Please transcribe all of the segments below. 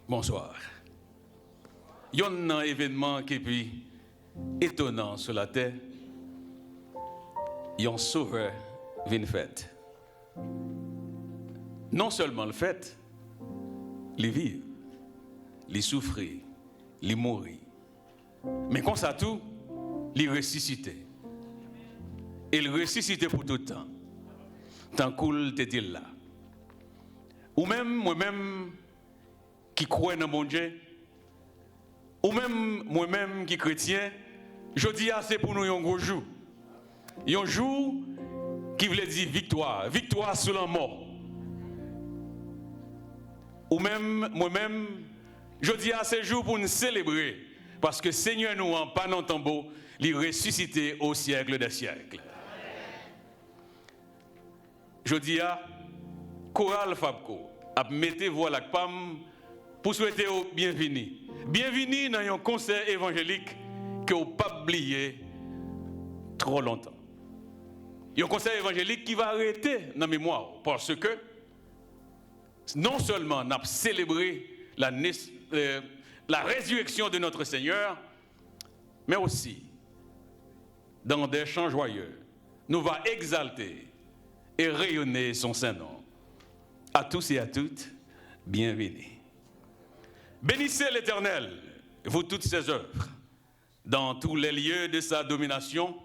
Bonsoir. Il y a un événement qui est étonnant sur la terre. Il y a un sauveur vient fait. Non seulement le fait, il vit, il souffre, il mourit. Mais comme ça tout, il ressuscite. Il ressuscite pour tout le temps. Tant qu'il était là. Ou même moi-même qui crois dans mon Dieu, ou même moi-même qui chrétien, je dis c'est pour nous un gros jour. Un jour qui veut dire victoire, victoire sur la mort. Ou même moi-même, je dis c'est jour pour nous célébrer, parce que Seigneur nous en pas dans tambour, il ressuscité au siècle des siècles. Je dis Chorale Fabco, mettez voix la pam pour souhaiter au bienvenue. Bienvenue dans un concert évangélique que vous pas oublié trop longtemps. Il y a un concert évangélique qui va arrêter dans la mémoire parce que non seulement on a célébré la résurrection de notre Seigneur, mais aussi dans des chants joyeux, nous va exalter et rayonner son Saint-Nom. À tous et à toutes, bienvenue. Bénissez l'Éternel, vous toutes ses œuvres, dans tous les lieux de sa domination.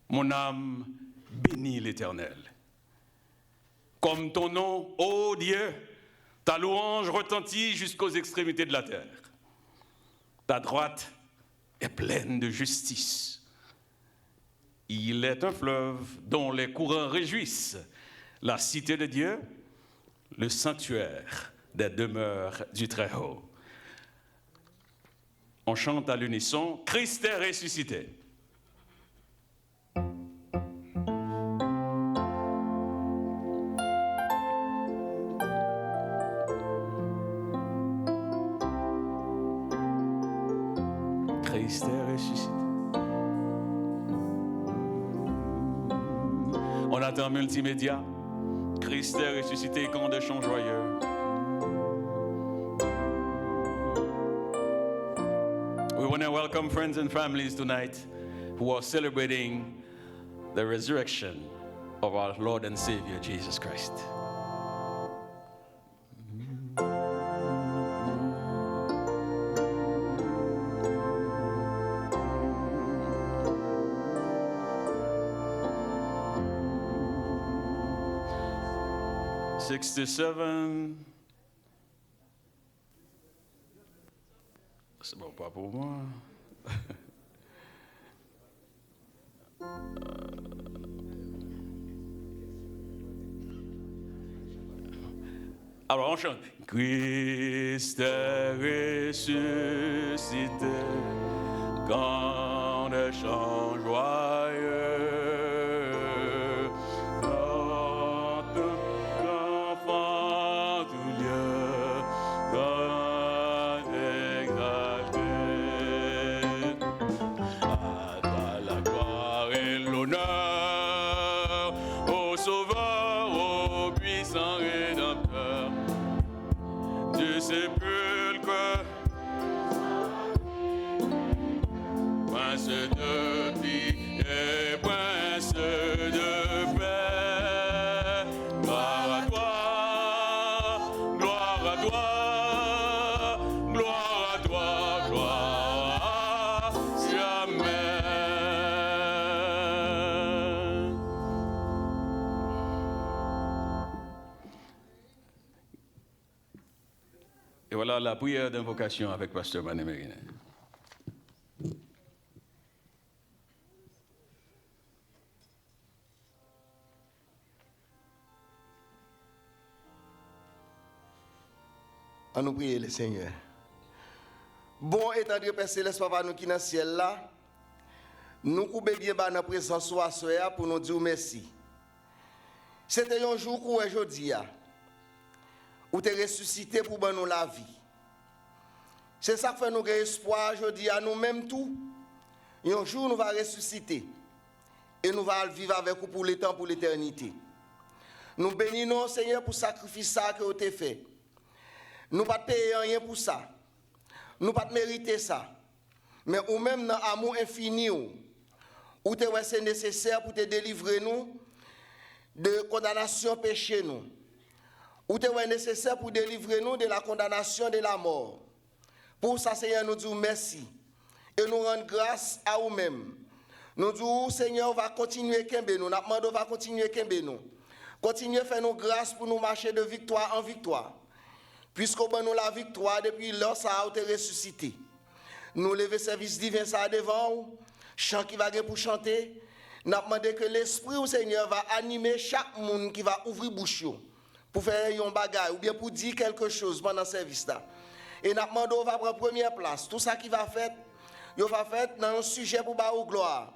Mon âme bénit l'Éternel. Comme ton nom, ô Dieu, ta louange retentit jusqu'aux extrémités de la terre. Ta droite est pleine de justice. Il est un fleuve dont les courants réjouissent la cité de Dieu, le sanctuaire des demeures du Très-Haut. On chante à l'unisson, Christ est ressuscité. Christ est ressuscité. On attend multimédia. Christ est ressuscité, quand de chants joyeux. We want to welcome friends and families tonight who are celebrating the resurrection of our Lord and Savior Jesus Christ. '67. C'est bon, pas pour moi. Alors on chante. Christ est ressuscité, quand des chants joyeux. Et voilà la prière d'invocation avec Pasteur Mané-Mérina. À nous prier le Seigneur. Bon état de Père Céleste, Papa, nous qui dans le ciel là, nous coupons bien dans la présence soir pour nous dire merci. C'était un jour où aujourd'hui, où tu es ressuscité pour nous la vie. C'est ça qui fait nous espoir aujourd'hui à nous-mêmes tout. Un jour nous allons ressusciter et nous allons vivre avec vous pour le temps, pour l'éternité. Nous bénissons Seigneur pour le sacrifice que tu as fait. Nous pas payer rien pour ça. Nous pas mériter ça. Mais ou même dans l'amour infini, où c'est nécessaire pour te délivrer nous de condamnation péché nous. Où c'est nécessaire pour délivrer nous de la condamnation de la mort. Pour ça, Seigneur, nous disons merci. Et nous rendons grâce à nous-mêmes. Nous disons, Seigneur, va continuer Kembe nous. Nous demandons, va continuer Kembe nous. Continuez à faire nos grâces pour nous marcher de victoire en victoire. Puisqu'au bon nous la victoire, depuis lors, ça a été ressuscité. Nous lever service divin ça devant, chant qui va pour chanter. Nous demandons que l'Esprit du Seigneur va animer chaque monde qui va ouvrir bouche pour faire un bagage ou bien pour dire quelque chose pendant le service là. Et nous demandons va prendre première place. Tout ça qui va faire, il va faire dans un sujet pour la gloire.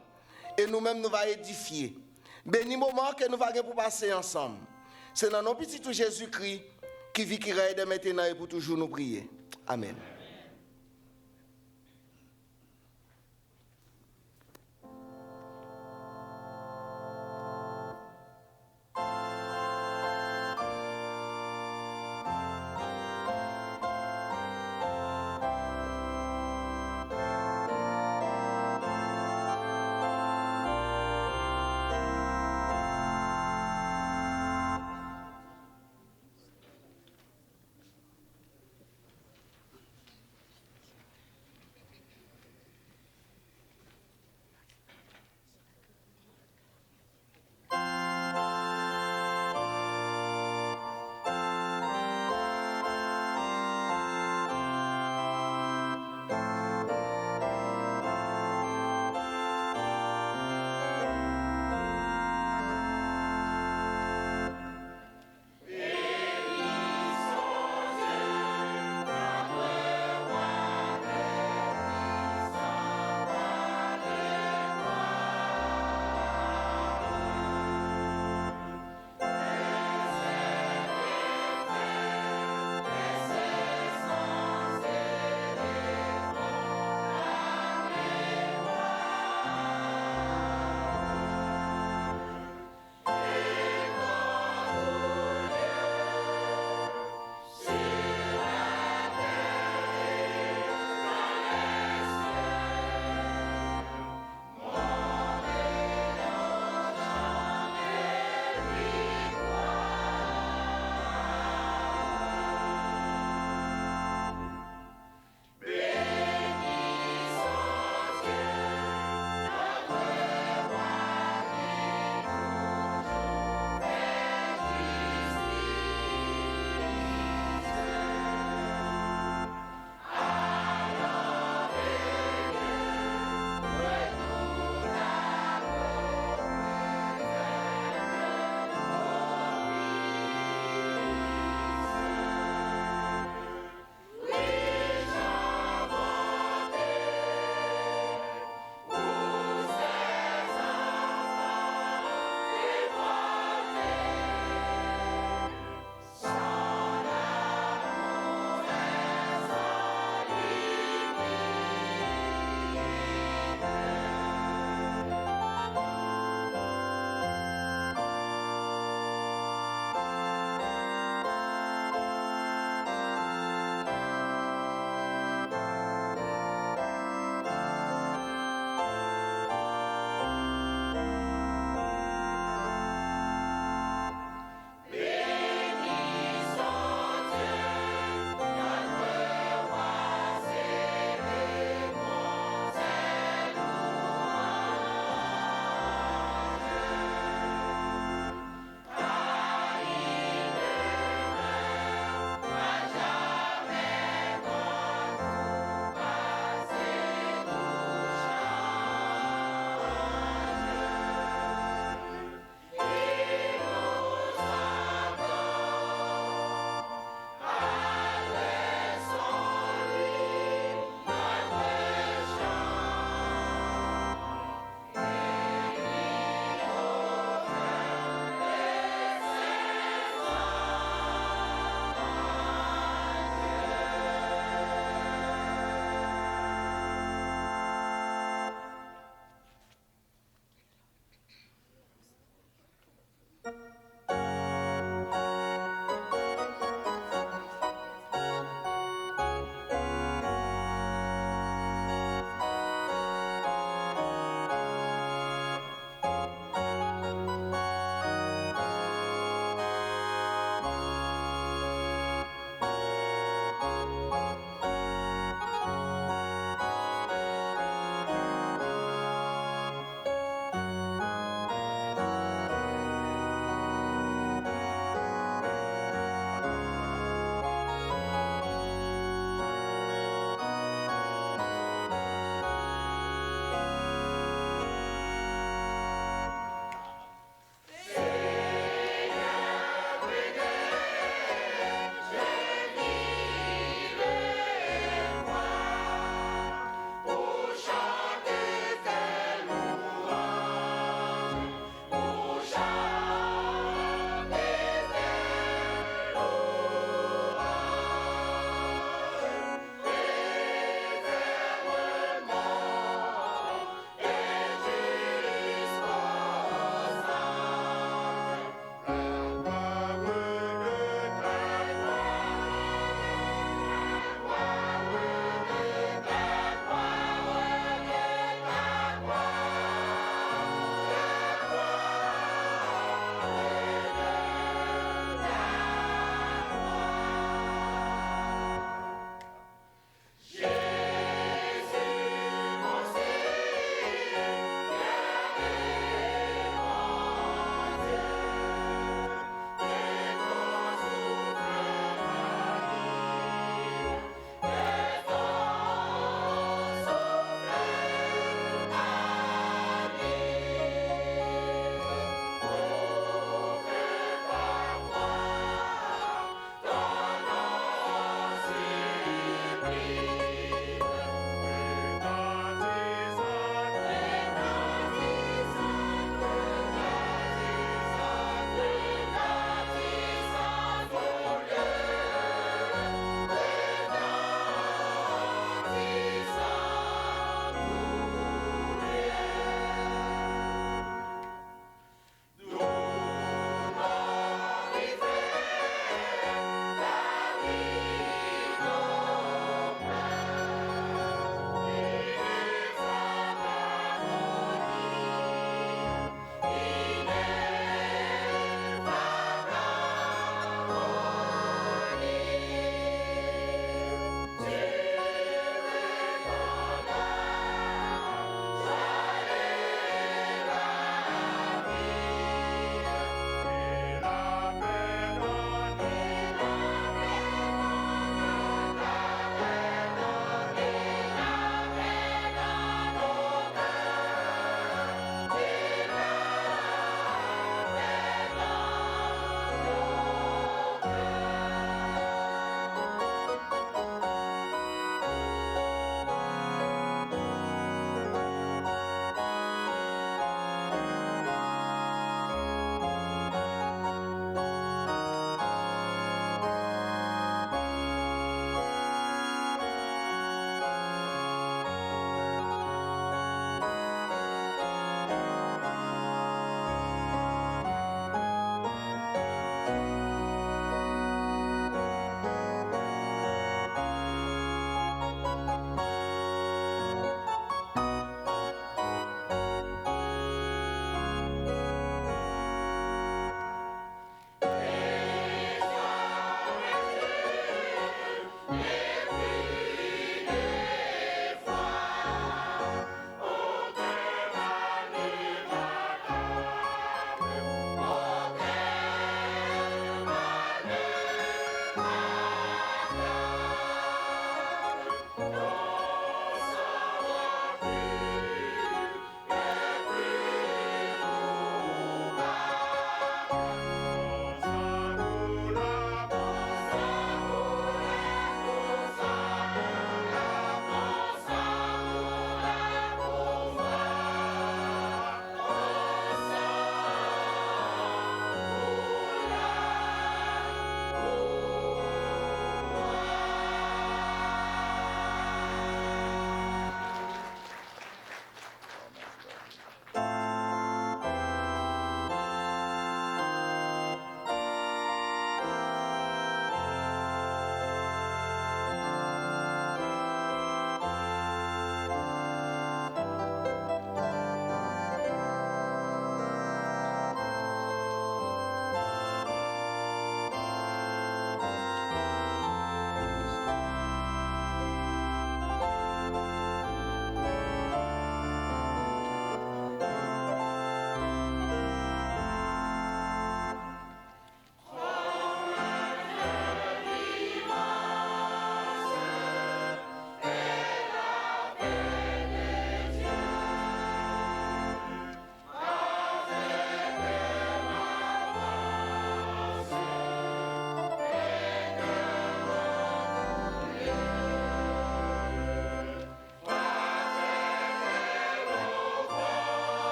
Et nous-mêmes nous va édifier. Béni moment que nous allons pour passer ensemble. C'est dans nos petits tout Jésus-Christ qui vit, qui règne maintenant et pour toujours nous prier. Amen.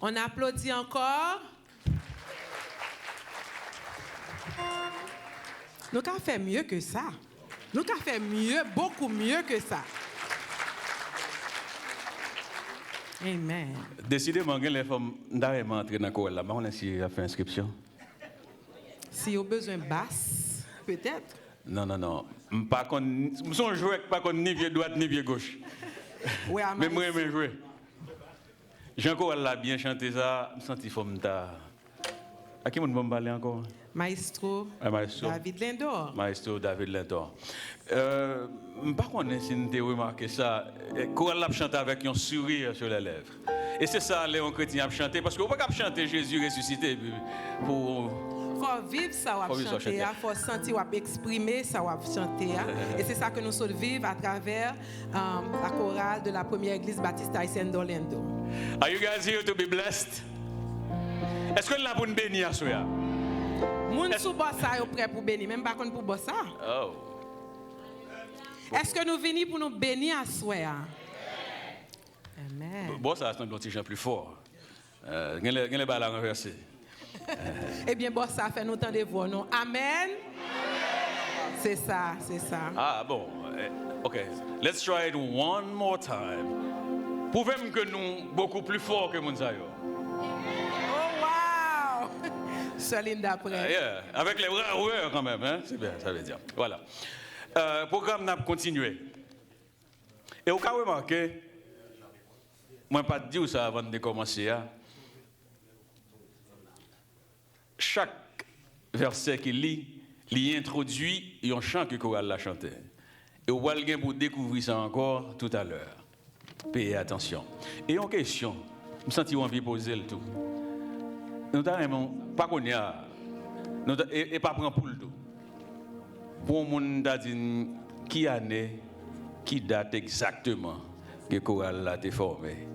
On applaudit encore. Nous avons fait mieux que ça. Nous avons fait mieux, beaucoup mieux que ça. Amen. Décidément, les femmes n'arrivent pas entrer dans le chorale là. On a essayé de faire inscription. Si vous avez besoin de basse, peut-être. Non. Pas qu'on son joueur pas qu'on ni pied droite ni pied gauche. Oui, mais moi même jouer. Jean Chorale l'a bien chanté ça, me senti forme ta. À qui on va me parler encore? Maestro, Maestro David Lindor. Maestro David Lindor. Par contre, si vous avez remarqué ça, Chorale l'a chanté avec un sourire sur les lèvres. Et c'est ça, Léon Chrétien a chanté, parce qu'on ne peut pas chanter Jésus ressuscité pour. Il faut vivre ça, il faut chanter, il faut sentir, il faut exprimer ça, il faut chanter. Et c'est ça que nous sommes vivre à travers la chorale de la première église baptiste haïtienne d'Orlando. Are you guys here to be blessed? Est-ce que nous avons béni à soi? Moun sou bossa est prêt pour bénir, même pas pour bossa. Oh. Est-ce que nous venons pour nous bénir à soi? Amen. Bossa c'est un petit gens plus fort. Les balles à renverser. Eh bien, bossa fait nous tendre voix, non? Amen. C'est ça. Ah bon. OK. Let's try it one more time. Prouvez-moi que nous beaucoup plus forts que Mounsayo. Oh wow! Soline d'après. Yeah. Avec les ouais quand même, hein? C'est bien, ça veut dire. Voilà. Programme n'a continué. Et au cas où remarqué, moi pas dire ça avant de commencer. Hein? Chaque verset qu'il lit, il introduit un chant que chorale l'a chanté. Et vous allez pour découvrir ça encore tout à l'heure. Payez attention. Et en question, je me sens envie de poser le tout. Nous n'avons pas connu et pas prendre pour le tout. Pour le monde dit qui année, qui date exactement que chorale a été formé.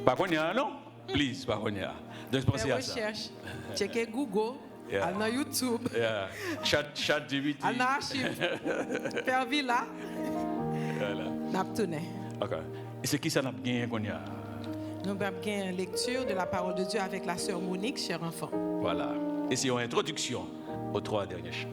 Pas connu non? Please, pas connu. Donc pensez à ça. Recherche. Checkez Google. Yeah. Allez dans YouTube. Yeah. Chat GPT. Allez dans l'archive. Faire villa. Voilà. N'a tourné. OK. Et c'est qui ça n'a gagné qu'on y a? Nous avons une lecture de la parole de Dieu avec la sœur Monique, cher enfant. Voilà. Et c'est une introduction aux 3 derniers chants.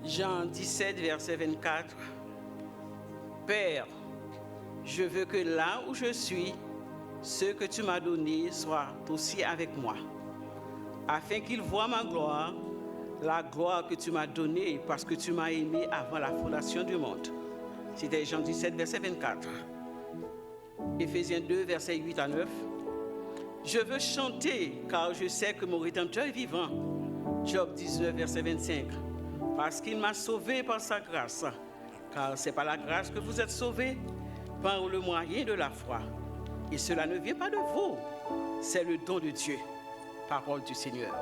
Jean 17, verset 24. Père, je veux que là où je suis, ce que tu m'as donné soit aussi avec moi, afin qu'ils voient ma gloire, la gloire que tu m'as donnée parce que tu m'as aimé avant la fondation du monde. C'était Jean 17, verset 24. Éphésiens 2, verset 8 à 9. Je veux chanter car je sais que mon Rédempteur est vivant. Job 19, verset 25. Parce qu'il m'a sauvé par sa grâce. Car c'est par la grâce que vous êtes sauvés, par le moyen de la foi. Et cela ne vient pas de vous, c'est le don de Dieu. Parole du Seigneur.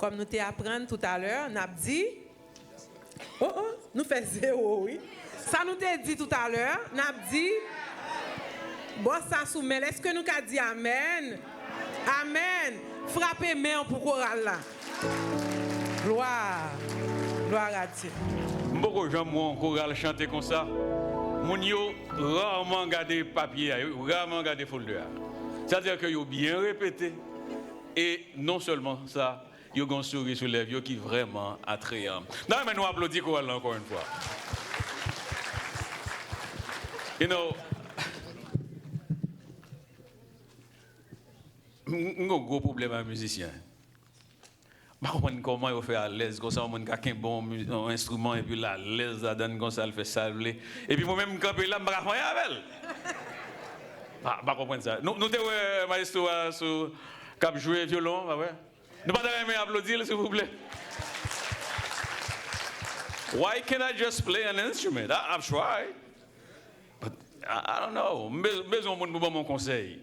Comme nous t'apprenons tout à l'heure, nous avons dit, nous faisons 0, oui. Ça nous t'a dit tout à l'heure, nous avons dit, bon, ça soumet. Est-ce que nous avons dit Amen? Amen. Frappez main pour chorale là. Gloire. Gloire à Dieu. Beaucoup de gens m'ont chorale chanter comme ça. Moun yo rarement gardé papier, rarement gardé folder. C'est-à-dire que yo bien répété. Et non seulement ça, yo gon sourire sur les yeux qui vraiment attrayant. Non, mais nous applaudissons chorale encore une fois. You know, un gros problème à musicien. Je ne comprends pas comment il fait à l'aise, comme ça, on a un bon instrument, et puis là, l'aise, ça donne comme ça, il fait ça, et puis moi-même, quand je suis là, je ne comprends pas avec elle. Je ne comprends pas ça. Nous avons maestro qui a joué violon, nous ne pouvons pas applaudir, s'il vous plaît. Why can't I just play an instrument? I've tried. But I don't know. Besoin de mon conseil.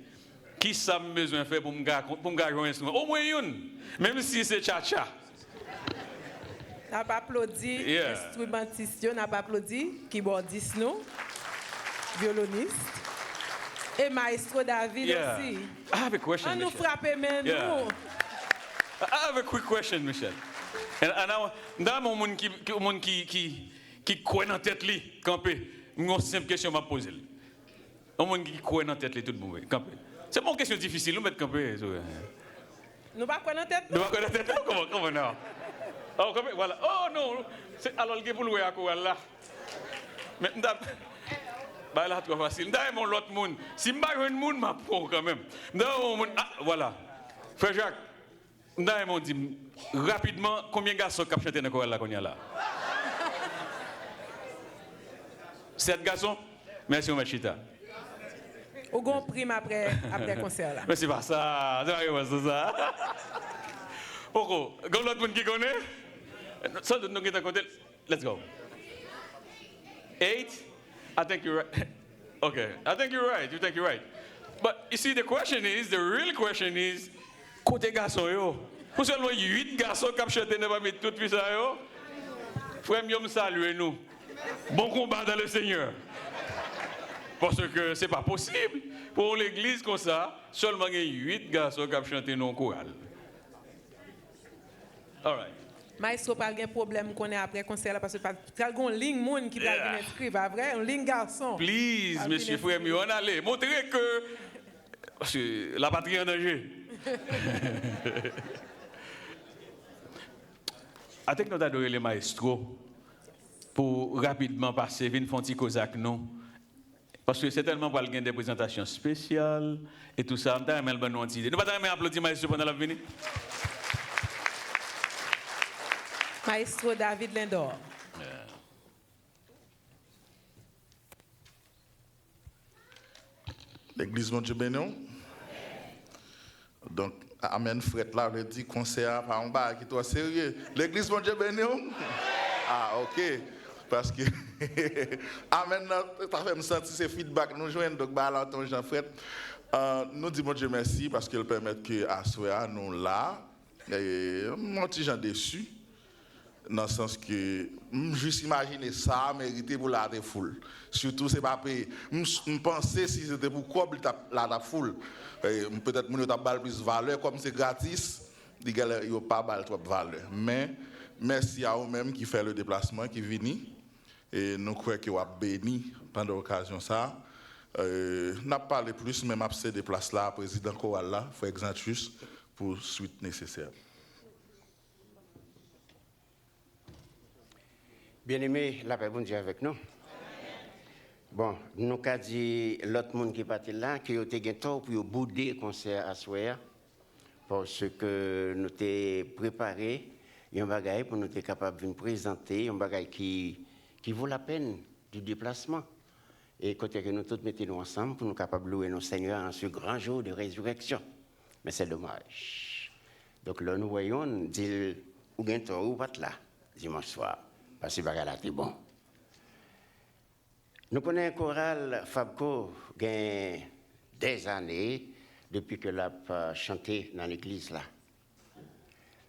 Qui ça me besoin de faire pour me jouer un instrument? Au moins une, même si c'est cha-cha. On n'a pas applaudi instrumentiste, on n'a pas applaudi keyboardiste, violoniste. Et maestro David aussi. I have a question, on nous frappe même nous. I have a quick question, Michel. Dans mon monde qui croit dans tête li, camper. Une simple question m'a poser. Un monde qui croit dans tête li tout le monde, camper. C'est pas une question difficile, nous mettons camper. Nous pas quoi dans tête. Nous pas quoi dans tête. Comment non? Oh camper, voilà. Oh non, c'est alors le pour louer à quoi là. Mais bah là trop facile. Dans mon l'autre monde. Si m'pas un monde m'a pour quand même. Dans mon monde voilà. Frère Jacques, dans mon dit rapidement combien de garçons qui chantent dans chorale là qu'on y a là? 7 garçons. Merci mon Chita. Au grand prime après concert là. Mais c'est pas ça, c'est ça. Pourquoi? Comme l'autre monde qui connaît? Ça nous qui t'a compté. Let's go. 8? I think you're right. Okay, I think you're right. You think you're right. But you see, the real question is, côté garçon yo. Pour seulement 8 garçons qui chantent ne pas mettre tout ça yo. Frère, me saluer nous. Bon combat dans le Seigneur. Parce que ce n'est pas possible pour l'église comme ça, seulement 8 garçons qui chantent non chorale. All right. Maestro, pas de problème qu'on est après concert là parce que pas une ligne monde qui va inscrire, vrai, une ligne garçon. Please, monsieur frère, on allez montrer que Parce que la patrie est en danger. Avec nous adorer les maestros pour rapidement passer, venir faire un petit cause avec nous. Parce que c'est tellement pour des présentations spéciales et tout ça. Nous ne pouvons pas applaudir maestro pendant la venue. Maestro David Lindor. L'église mon Dieu béni. Donc, Amen, Fred là, le dit concert par en bas, qui est sérieux. L'église mon Dieu béni. Ah, ok. Parce que, Amen, ça fait me sentir ces feedbacks, nous jouons, donc, bah, ton Jean-Fred. Nous disons mon Dieu merci parce qu'il permet que à Soya, nous là, mon petit Jean déçu. Dans le sens que, juste imaginer ça, mériter pour la foule. Surtout, c'est pas payé. Je pensais si c'était pour quoi la foule. Peut-être que nous avons plus de valeur, comme c'est gratis, il n'y a pas trop de valeur. Mais, merci à vous-même qui fait le déplacement, qui viennent. Et nous croyons que vous avez béni pendant l'occasion ça. N'a pas parlé plus, même après des places là, président Choral là, frère Exantius, pour suite nécessaire. Bien-aimé, la paix, bon Dieu avec nous. Bon, nous avons dit l'autre monde qui est parti là, qui a été pour bouder le concert à soir, parce que nous avons préparé un bagage pour nous être capable de nous présenter, un bagage qui vaut la peine du déplacement. Et côté que nous tous mettons ensemble pour nous capables de louer nos Seigneurs en ce grand jour de résurrection. Mais c'est dommage. Donc là, nous voyons, nous disons, ou bien ou pas là, dimanche soir. Parce que bagage là c'est bon. Nous connaissons un choral Fabco gain des années depuis que l'a chanté dans l'église là.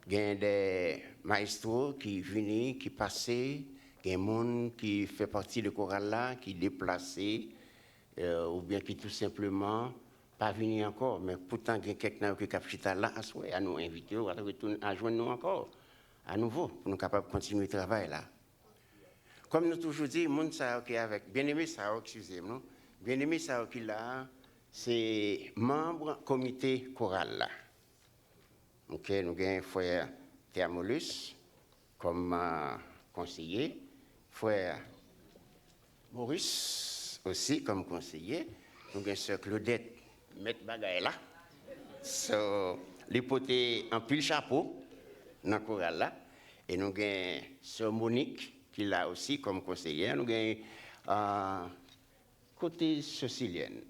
Gain des maestros qui viennent, qui passaient, des gens qui fait partie du choral là, qui déplacés ou bien qui tout simplement pas venus encore, mais pourtant il y a quelqu'un qui capita là à nous inviter à joindre nous encore à nouveau pour nous capables de continuer le travail là. Comme nous toujours dit, monde ça qui avec bien-aimé ça, excusez-moi, bien-aimé ça qui là, c'est membre comité choral là. OK, nous avons frère Thermolus comme conseiller, frère Maurice aussi comme conseiller, nous avons sœur Claudette mettre bagaille là. So, les potés en pile chapeau dans le choral là et nous avons sœur Monique qui là aussi comme conseillère, nous avons côté Cécilienne.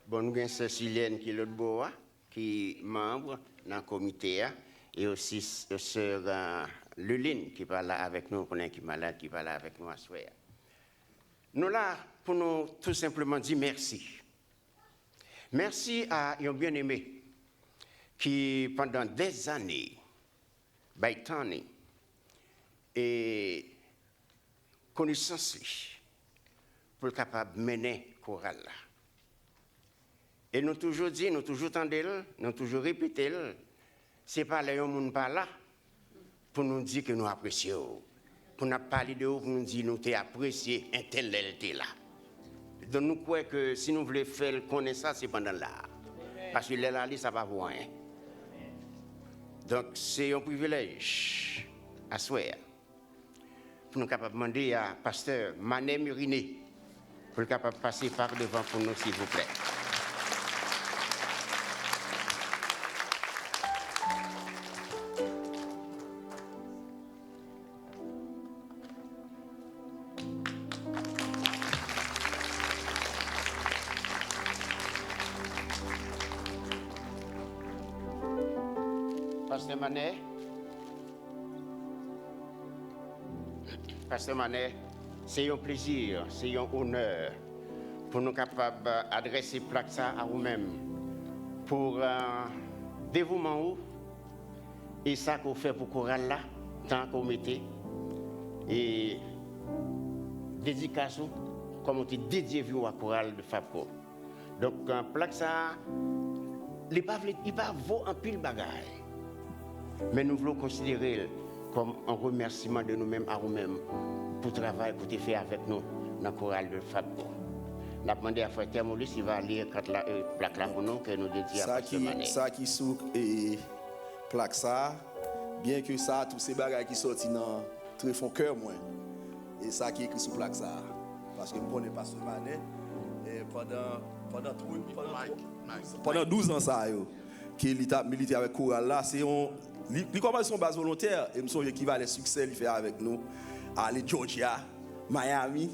Bon, nous avons Cécilienne qui est l'autre bois, qui est membre dans le comité, et aussi sœur Luline qui parle là avec nous, qui est malade, qui parle là avec nous à soir. Nous là pour nous tout simplement dire merci. Merci à un bien-aimé qui pendant des années, Baitani, et connaissance pour être capable de mener le choral là. Et nous toujours dit, nous toujours tendez, nous toujours répété, c'est pas les gens pas là pour nous dire que nous apprécions, pour nous parler de vous, pour nous dire que nous apprécié un tel là. Donc nous croyons que si nous voulons faire connaître ça, c'est pendant là. Parce que là, ça va voir. Donc c'est un privilège à souhait pour nous capables de demander à pasteur Mané Muriné pour être capable de passer par devant pour nous, s'il vous plaît. Pasteur Manet, c'est un plaisir, c'est un honneur pour nous capables d'adresser plaque ça à vous-même pour dévouement et ça qu'on fait pour choral là, tant qu'on mettait et dédicace comme on dit dédié à choral de Fabco. Donc plaque ça, il pas vaut un pile bagaille. Mais nous voulons considérer comme un remerciement de nous-mêmes à nous-mêmes pour le travail que vous avez fait avec nous dans le choral de Fabco. N'a demandé à Frère Thermolus, il va lire la plaque là pour nous que nous dédions à Pasteur Manet. Ça qui sous et plaque ça, bien que ça, tous ces bagages qui sortent dans très fond cœur, moi. Et ça qui est écrit sous plaque ça. Parce que je ne connais pas Pasteur Manet. Et pendant 12 ans, ça, qu'il a milité avec Chorale là, c'est il commence son base volontaire. Et je me souviens qu'il va aller succès, il fait avec nous, aller Georgia, Miami.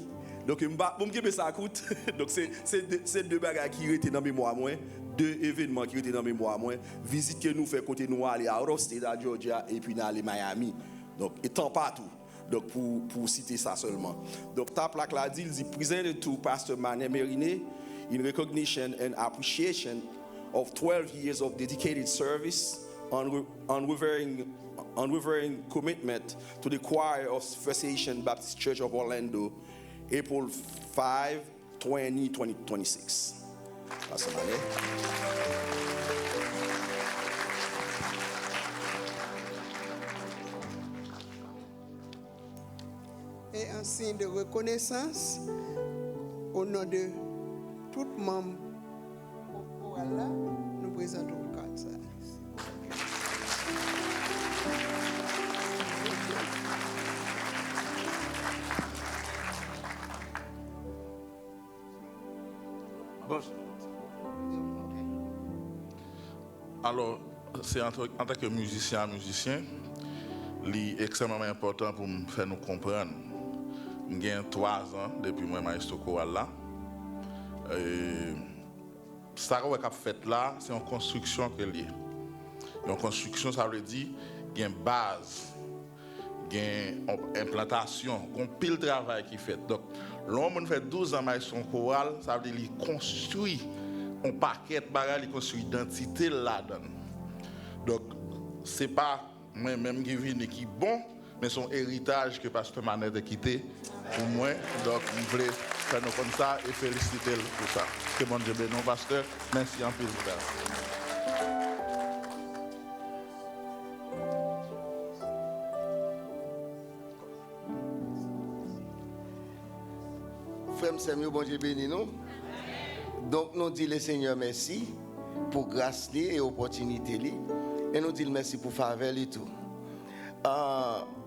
Donc, je me ça coûte. Donc, c'est deux bagages qui étaient dans la mémoire, moi. Deux événements qui étaient dans la mémoire, moi. Visite que nous faisons côté nous aller à out of state, à Georgia, et puis nous aller à Miami. Donc, étant partout. Donc, pour citer ça seulement. Donc, ta plaque là dit, il dit, presented to Pastor Manet Mériné in recognition and appreciation of 12 years of dedicated service, unwavering commitment to the choir of First Asian Baptist Church of Orlando, April 5, 2026. Pastor Manet. Et un signe de reconnaissance au nom de tout membre voilà, nous présentons le cadre ça. Bon. Alors, c'est en tant que musicien, c'est extrêmement important pour me faire nous comprendre. J'ai 3 ans depuis moi maestro choral là. Ça qu'on a fait là, c'est une construction que lié. Une construction, ça veut dire qu'il y a une base, il y a une implantation, il y a un pile de travail qui fait. Donc, l'homme fait 12 ans maestro choral, ça veut dire qu'il construit un paquet de bagages, il construit une identité là-dedans. Donc, ce n'est pas moi-même qui viens et qui est bon, mais son héritage que Pasteur Manet a quitté pour moi. Donc, je voulais faire nous comme ça et féliciter pour ça. Que mon Dieu bénisse, Pasteur. Merci en plus. Frère Samuel, bon Dieu bénisse nous. Donc, nous disons le Seigneur merci pour grâce et opportunité. Et nous disons merci pour faveur et tout.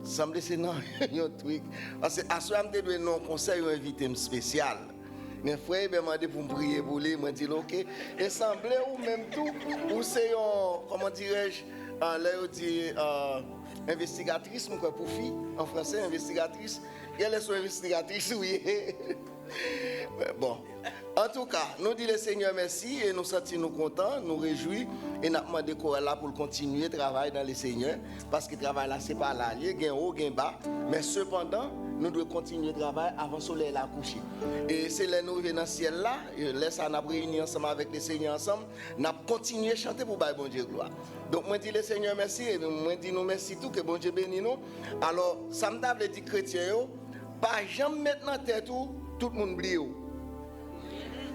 Ça me laisse non un truc parce que à soir me donner un conseil un invité spécial. Mes frères me demandé pour me prier pour lui, me dit OK et semblait ou même tout ou c'est comment dirais-je là on dit investigatrice quoi pour fille en français investigatrice. Elle est investigatrice oui. Bon, en tout cas, nous disons le Seigneur merci et nous sentons nous contents, nous réjouis et nous demandons qu'on là pour continuer à travailler dans le Seigneur parce que le travail là, ce n'est pas là, il y a un haut, il y a un bas, mais cependant, nous devons continuer à travailler avant le soleil à coucher. Et c'est là nous venons dans le ciel là, laisse nous réunir ensemble avec le Seigneur ensemble, nous continuer à chanter pour bon Dieu gloire. Donc, moi dis le Seigneur merci et moi dis nous merci tout, que bon Dieu bénisse nous. Alors, ça me veut dire chrétien, pas jamais mettre dans la tête tout le monde oublie.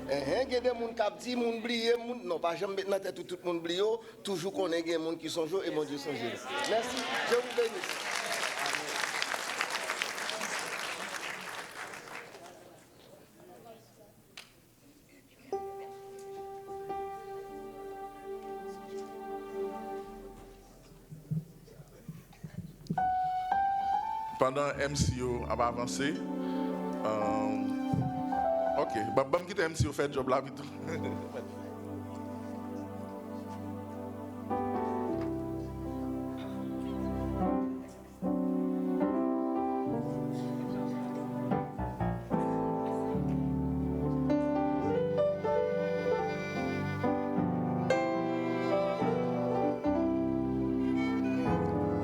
Il y a des gens qui disent que oublie, non, pas jamais mettre dans la tête tout le monde oublie, toujours qu'on ait des gens qui sont joués et mon Dieu sont joués. Merci, je vous bénisse. Pendant MCO a avancé, ok, je vais quitter MCO faire job là vite.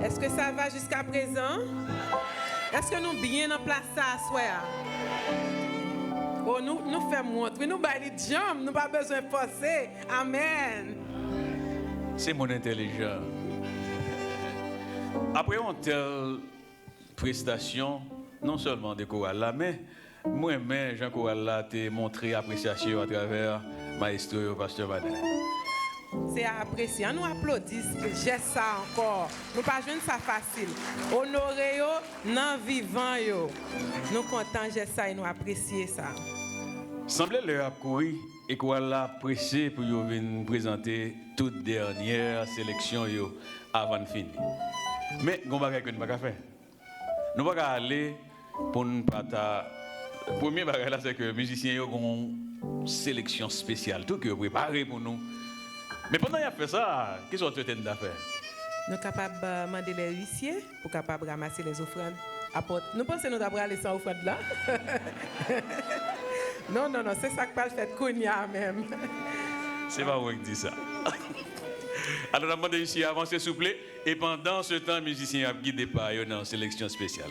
Est-ce que ça va jusqu'à présent? Est-ce que nous bien en place ça à soir? Oh, nous faisons montrer, nous baillons les jambes, nous pas besoin de forcer. Amen. C'est mon intelligence. Après une telle prestation, non seulement de chorale là, mais moi-même, Jean Chorale là, t'ai montré appréciation à travers maestro Pasteur Manet. C'est à apprécier. On nous applaudit, j'ai ça encore. Nous pas jouer ça facile. Honorer yo, non vivant yo. Nous contents, j'ai ça et nous apprécier ça. Semblait leur a couru et qu'on l'a pressé pour venir présenter toute dernière sélection avant de finir. Mais on va que nous pas faire. Nous pas aller pour nous pas. Premier bagage là c'est que les musiciens ont une sélection spéciale tout que préparé pour nous. Mais pendant qu'il a fait ça, qu'est-ce que tu es d'affaire? Nous sommes capables de demander les huissiers pour capables de ramasser les offrandes. Nous pensons que nous devons aller sans offrande là. Non, c'est ça que pas le fait Kounia même. C'est pas moi qui dis ça. Alors, on demande ici avancer s'il vous plaît. Et pendant ce temps, les musiciens ont guidé par eux dans une sélection spéciale.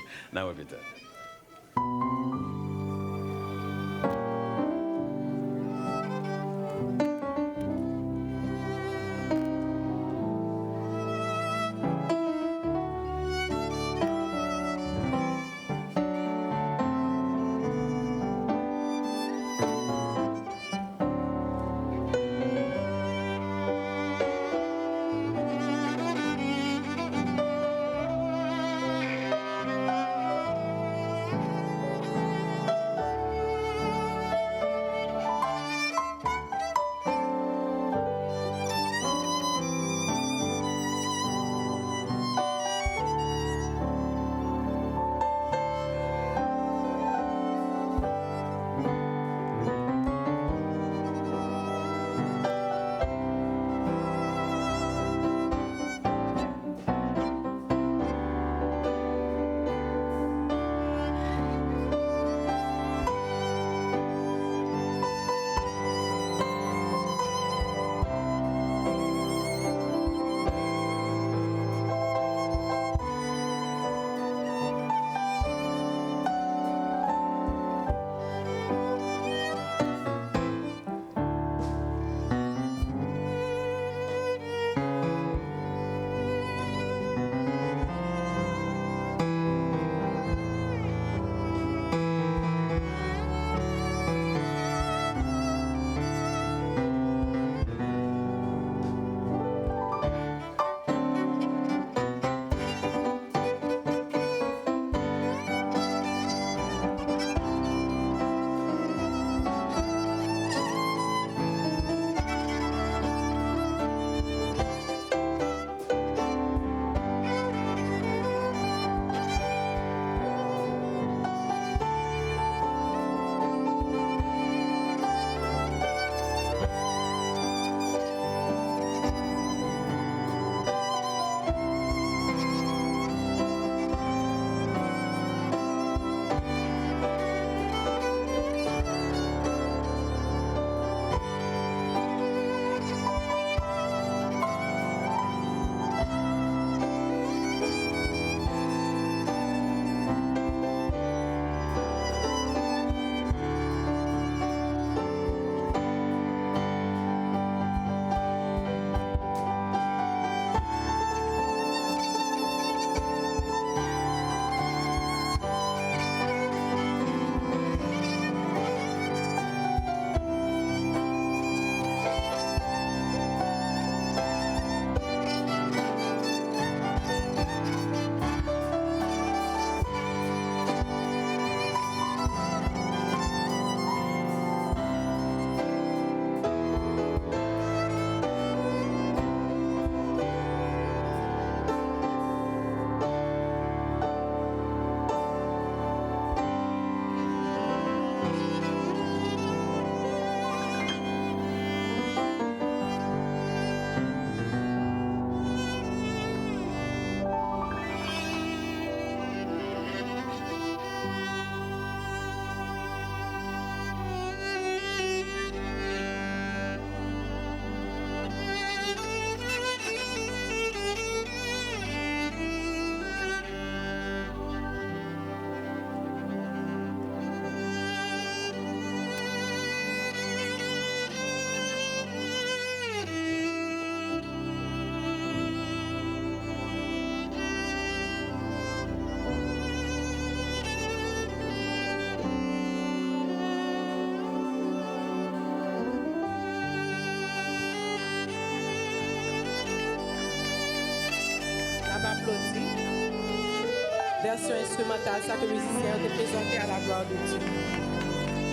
Version instrumentale, ça que les musiciens ont présenté à la gloire de Dieu.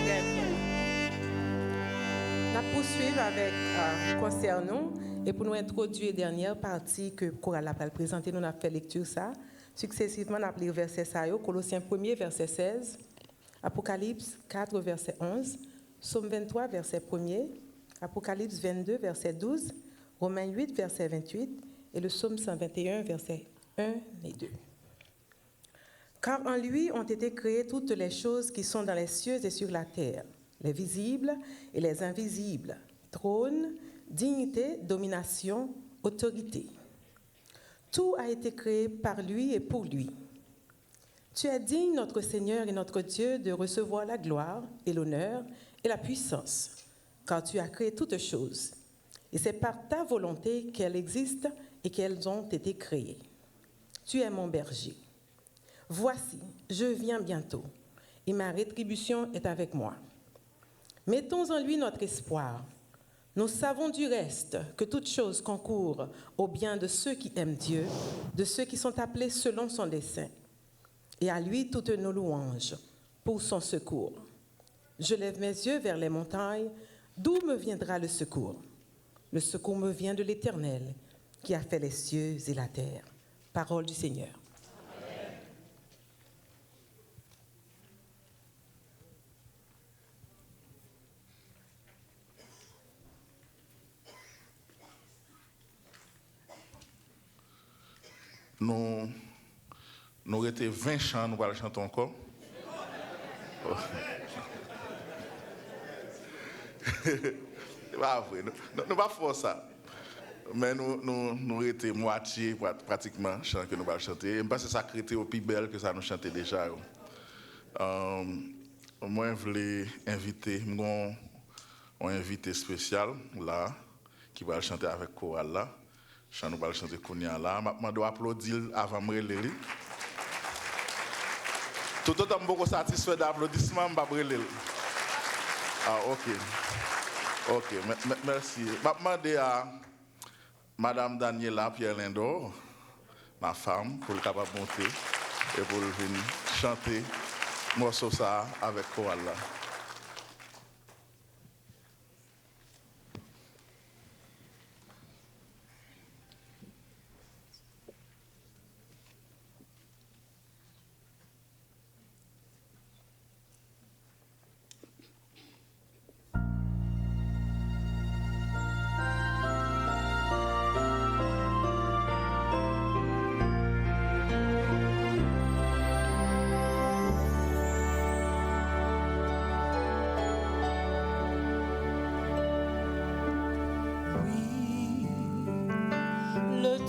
Très bien. va poursuivre avec concernant et pour nous introduire la dernière partie que Chorale a présentée, nous avons fait lecture ça. Successivement, nous avons lu verset ça, Colossiens 1er, verset 16, Apocalypse 4, verset 11, Psaume 23, verset 1er, Apocalypse 22, verset 12, Romains 8, verset 28 et le Psaume 121, verset 1 et 2. Car en lui ont été créées toutes les choses qui sont dans les cieux et sur la terre, les visibles et les invisibles, trône, dignité, domination, autorité. Tout a été créé par lui et pour lui. Tu es digne, notre Seigneur et notre Dieu, de recevoir la gloire et l'honneur et la puissance, car tu as créé toutes choses. Et c'est par ta volonté qu'elles existent et qu'elles ont été créées. Tu es mon berger. Voici, je viens bientôt, et ma rétribution est avec moi. Mettons en lui notre espoir. Nous savons du reste que toute chose concourt au bien de ceux qui aiment Dieu, de ceux qui sont appelés selon son dessein. Et à lui toutes nos louanges pour son secours. Je lève mes yeux vers les montagnes, d'où me viendra le secours? Le secours me vient de l'Éternel, qui a fait les cieux et la terre. Parole du Seigneur. Nous étions 20 chants, nous allons chanter encore. C'est pas vrai, nous pas faire ça. Mais nous étions moitié pratiquement chants que nous allons chanter. Je pense que ça a été au plus belle que ça nous chantait déjà. Moi, je voulais inviter un invité spécial là, qui va chanter avec chorale là. Nous allons chanter Kounia là. Je dois applaudir avant de me relayer. Tout autant beaucoup satisfait d'applaudissements, je ne vais pas relayer. Ah, ok, merci. Je vais demander à Madame Daniela Pierre-Lindor, ma femme, pour le capable de monter et pour venir chanter morceau ça avec Koala.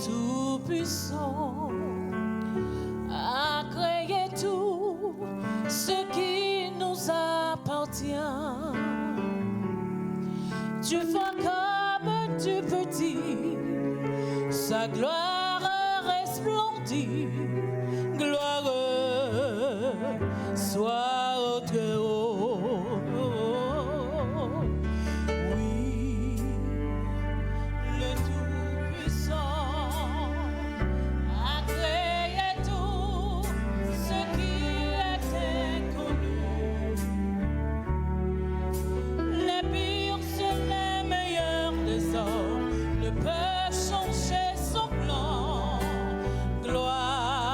Tout-Puissant a créé tout ce qui nous appartient. Tu fais comme tu peux dire, sa gloire resplendit, gloire soit au très haut. Oui, le Tout-Puissant a créé tout ce qui est inconnu. Les pires sont les meilleurs des hommes, ne peuvent changer son plan. Gloire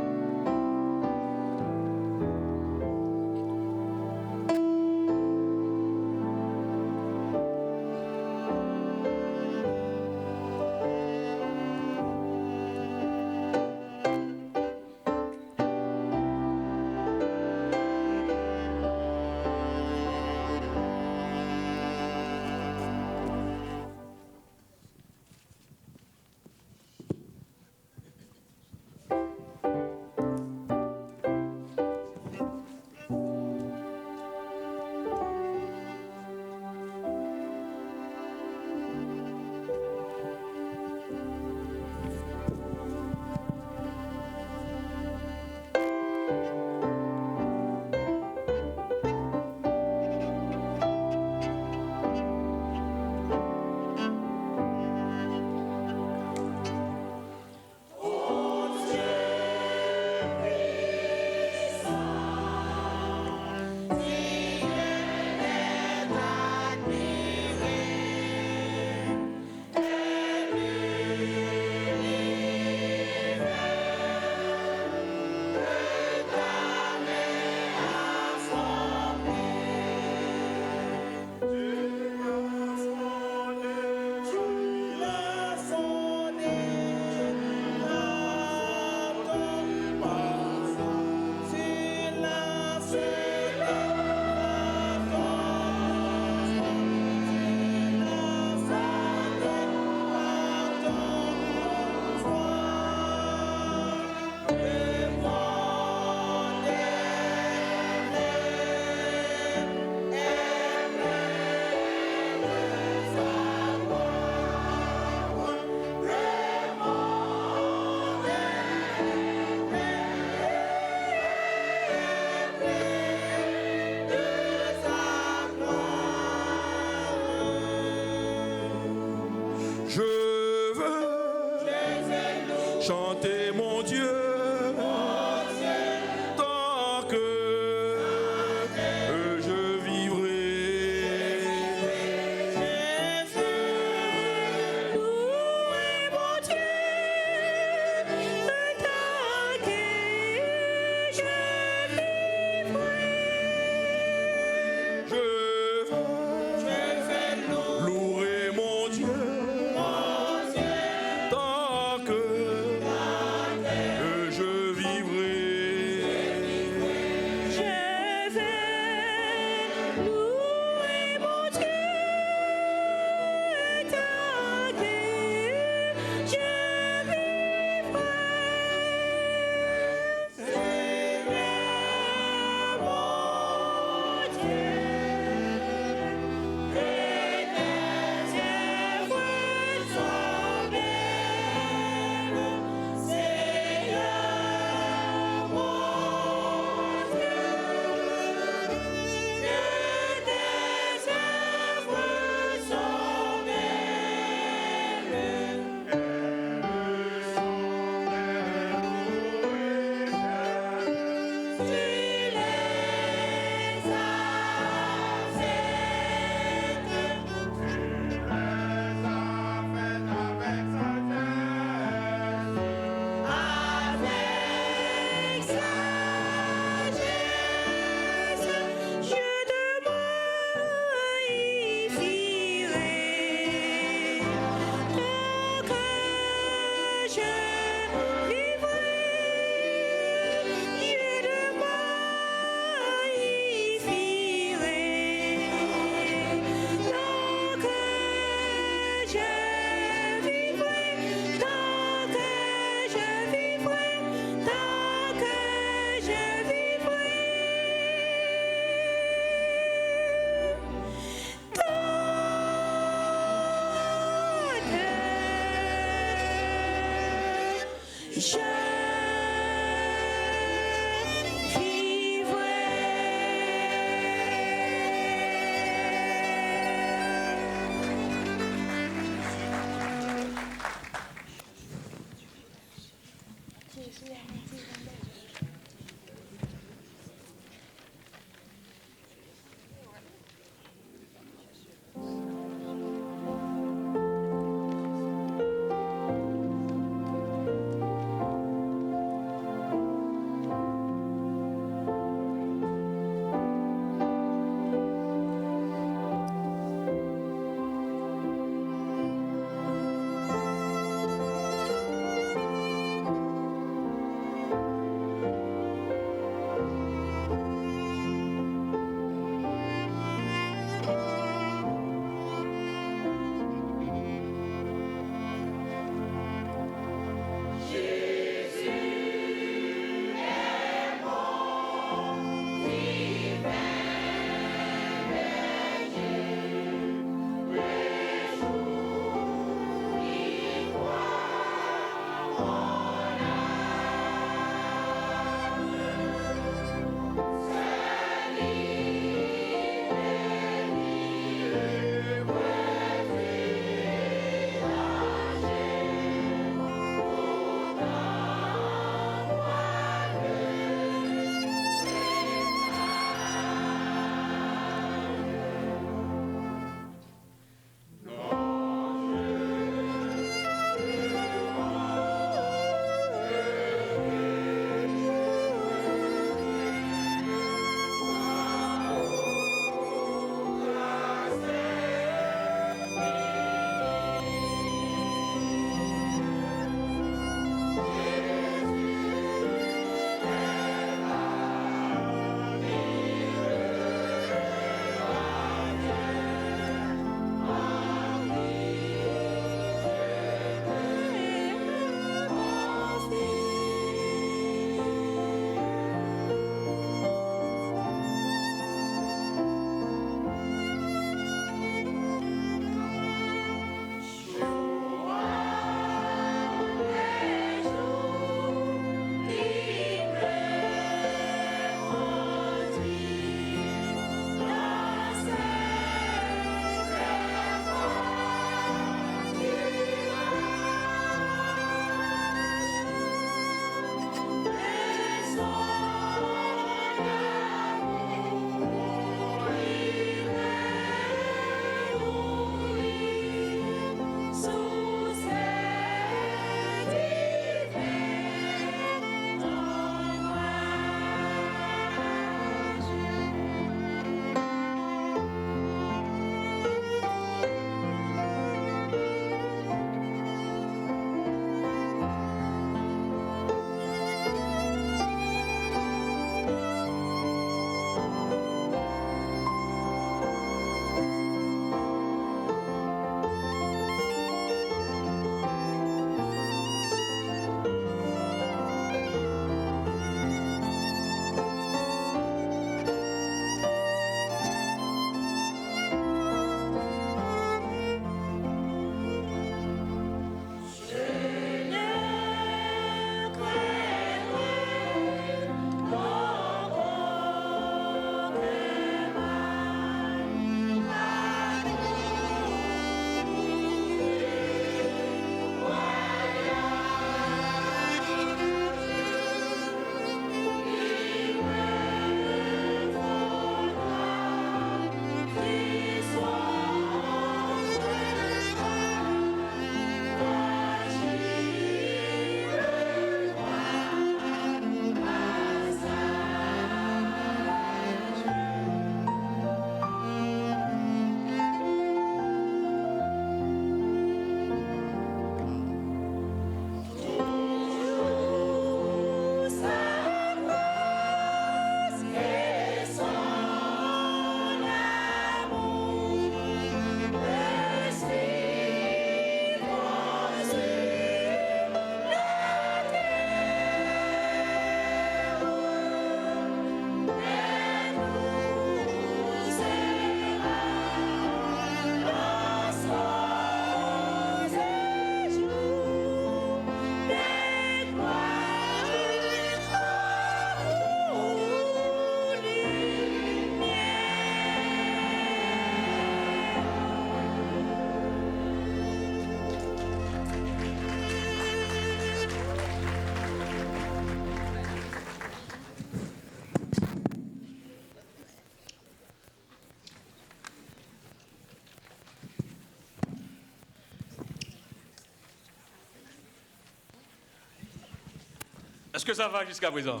est-ce que ça va jusqu'à présent?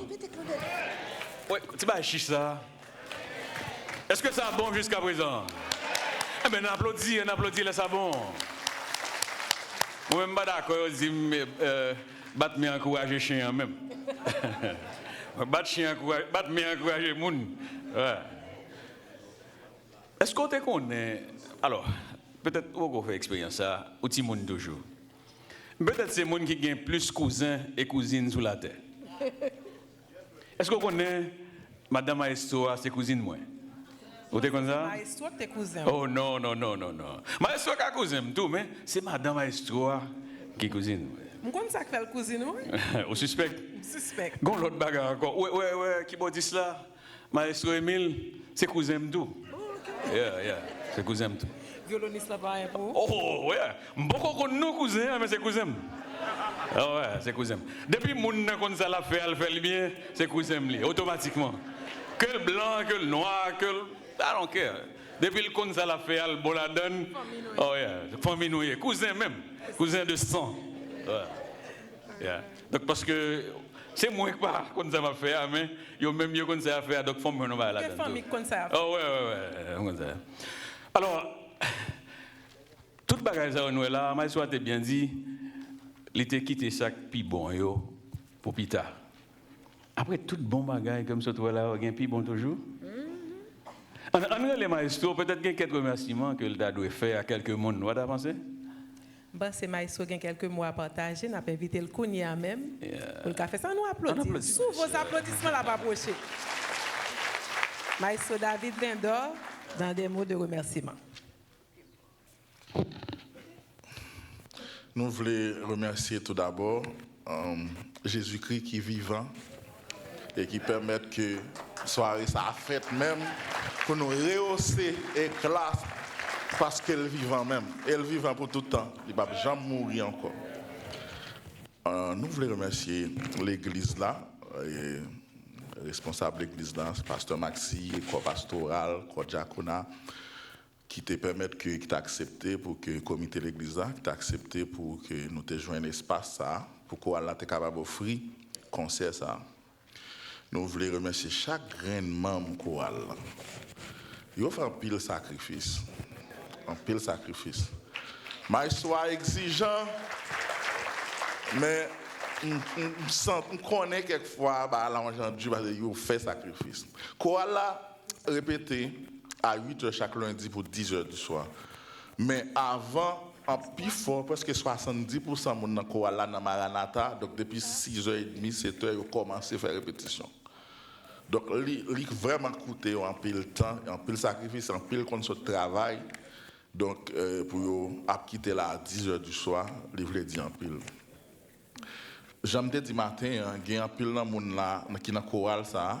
Oui, tu vas chier ça. Est-ce que ça va bon jusqu'à présent? Eh bien, on applaudit, là, ça bon. Moi-même, pas d'accord, je dis, battre me encourager chien même. Battre me encourager moun. Ouais. Est-ce qu'on te connaît? Alors, peut-être qu'on fait expérience ça, ou ti moun toujours. Peut-être c'est moun qui gagne plus cousins et cousines sur la terre. Est-ce qu'on connaît Madame Maestro, ses cousines moi? Vous te connaissez ça? Maestro, tes cousins. Oh non. Maestro qui a cousin tout, mais c'est Madame Maestro qui est cousine. Vous connaissez ça que fait le cousine, oui? Au suspect. Suspect. Gon l'autre bagarre encore. Ouais, qui peut dire cela? Maestro Emile, c'est cousin tout. Yeah, c'est cousin tout. Violoniste là-bas, un peu. Oh, ouais. Beaucoup qu'on nous cousins, mais c'est cousin. Ah ouais, c'est cousin. Depuis que moun nan kon ça la fait, elle fait le bien, c'est cousin li, automatiquement. Que le blanc, que le noir, que le... I don't care. Depuis le kon ça la fait, elle bon la donne. Oh yeah, famille nouée, cousin même, cousin de sang. Ouais. Yeah. Donc parce que c'est moi qui pas kon ça va faire, mais yo même yo kon ça faire, donc famille nous va la donne. Quelle famille kon ça? Oh ouais. Alors, toute bagage ça nous là, mais soit t'es bien dit. Il était quitté ça puis bon yo pour plus tard. Après tout bon bagage comme ça toi là, gain puis bon toujours. En les maestro peut-être qu'il y a quelques remerciements que le doit faire à quelques monde. Vous avez pensé? Bon, c'est maestro qui a quelques mots à partager, n'a pas invité le Kounia même. Pour le café ça nous applaudit. Sous vos applaudissements là pas approcher. Maestro David Lindor dans des mots de remerciement. Nous voulons remercier tout d'abord Jésus-Christ qui est vivant et qui permet que la soirée ça fête même pour nous rehausser et classe parce qu'elle est vivant même. Elle est vivant pour tout le temps. Il ne va jamais mourir encore. Nous voulons remercier l'église là, et responsable de l'église là, pasteur Maxi, corps pastoral, corps diaconat, qui te permettent que qui t'a accepté pour que le comité de l'église là, qui t'a accepté pour que nous te joignent l'espace ça, pour qu'on là capable d'offrir concert ça. Nous voulons remercier chaque grain de membre choral. Il a fait un pile sacrifice. Mais soit exigeant, mais on connaît quelquefois l'argent Dieu parce qu'il fait sacrifice. Choral là répété à 8h chaque lundi pour 10h du soir. Mais avant, en plus fort, parce que 70% de mon choral là dans Maranatha, donc depuis 6h30, 7h, ils ont commencé à faire répétition. Donc, il a vraiment coûté en pile temps, en pile sacrifice, en pile contre ce travail. Donc, pour quitter là à 10h du soir, il voulait dire en pile. J'aime dit matin, il y a un pile dans monde là qui dans choral ça.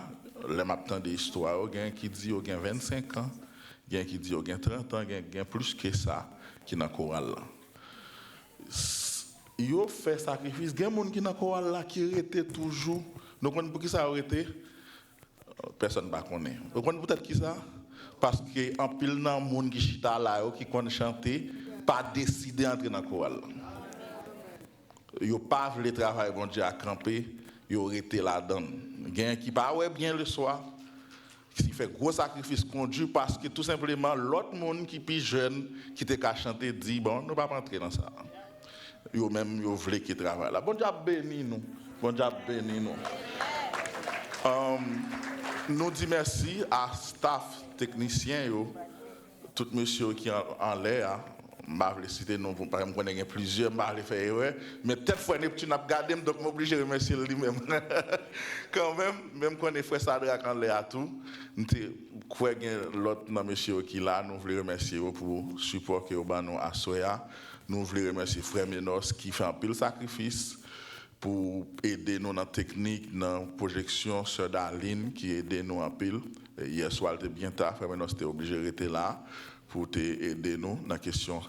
Les matin des histoires, il y a qui dit qu'il y a 25 ans, il y a qui dit qu'il y a 30 ans, il y a plus que ça qui dans choral là. Il a fait sacrifice, il y a des gens qui dans choral là qui étaient toujours. Donc pour qui ça a été? Personne ne connaît. Vous connaissez peut-être qui ça? Parce que en pile dans monde qui chita là qui connaît chanter, pas décidé d'entrer dans choral. Yo pas voulu travailler bon Dieu à camper, yo été là-dedans. Gain qui pas ouais bien le soir, qui fait gros sacrifice conduit parce que tout simplement l'autre monde qui plus jeune qui était qu'à chanter dit bon, nous pas rentrer dans ça. Yo même yo voulu qui travaille là. Bon Dieu béni nous. Bon Dieu béni nous. Nous disons merci à staff technicien yo, tout monsieur qui en l'air. Je vais citer non, par exemple, il y a plusieurs, je vais faire erreur, mais peut-être fois tu n'as pas gardé, donc je suis obligé de remercier lui-même. Quand même quand on est fait ça quand on est à tout, nous l'autre monsieur qui est là, nous voulons remercier pour le support que nous avons à Soya. Nous voulons remercier Frère Ménos qui fait un pile sacrifice pour aider nous dans la technique, dans la projection, Sœur Darline qui aide nous en pile. Hier soir, il était bien tard, Frère Ménos était obligé de rester là pour aider nous dans la question.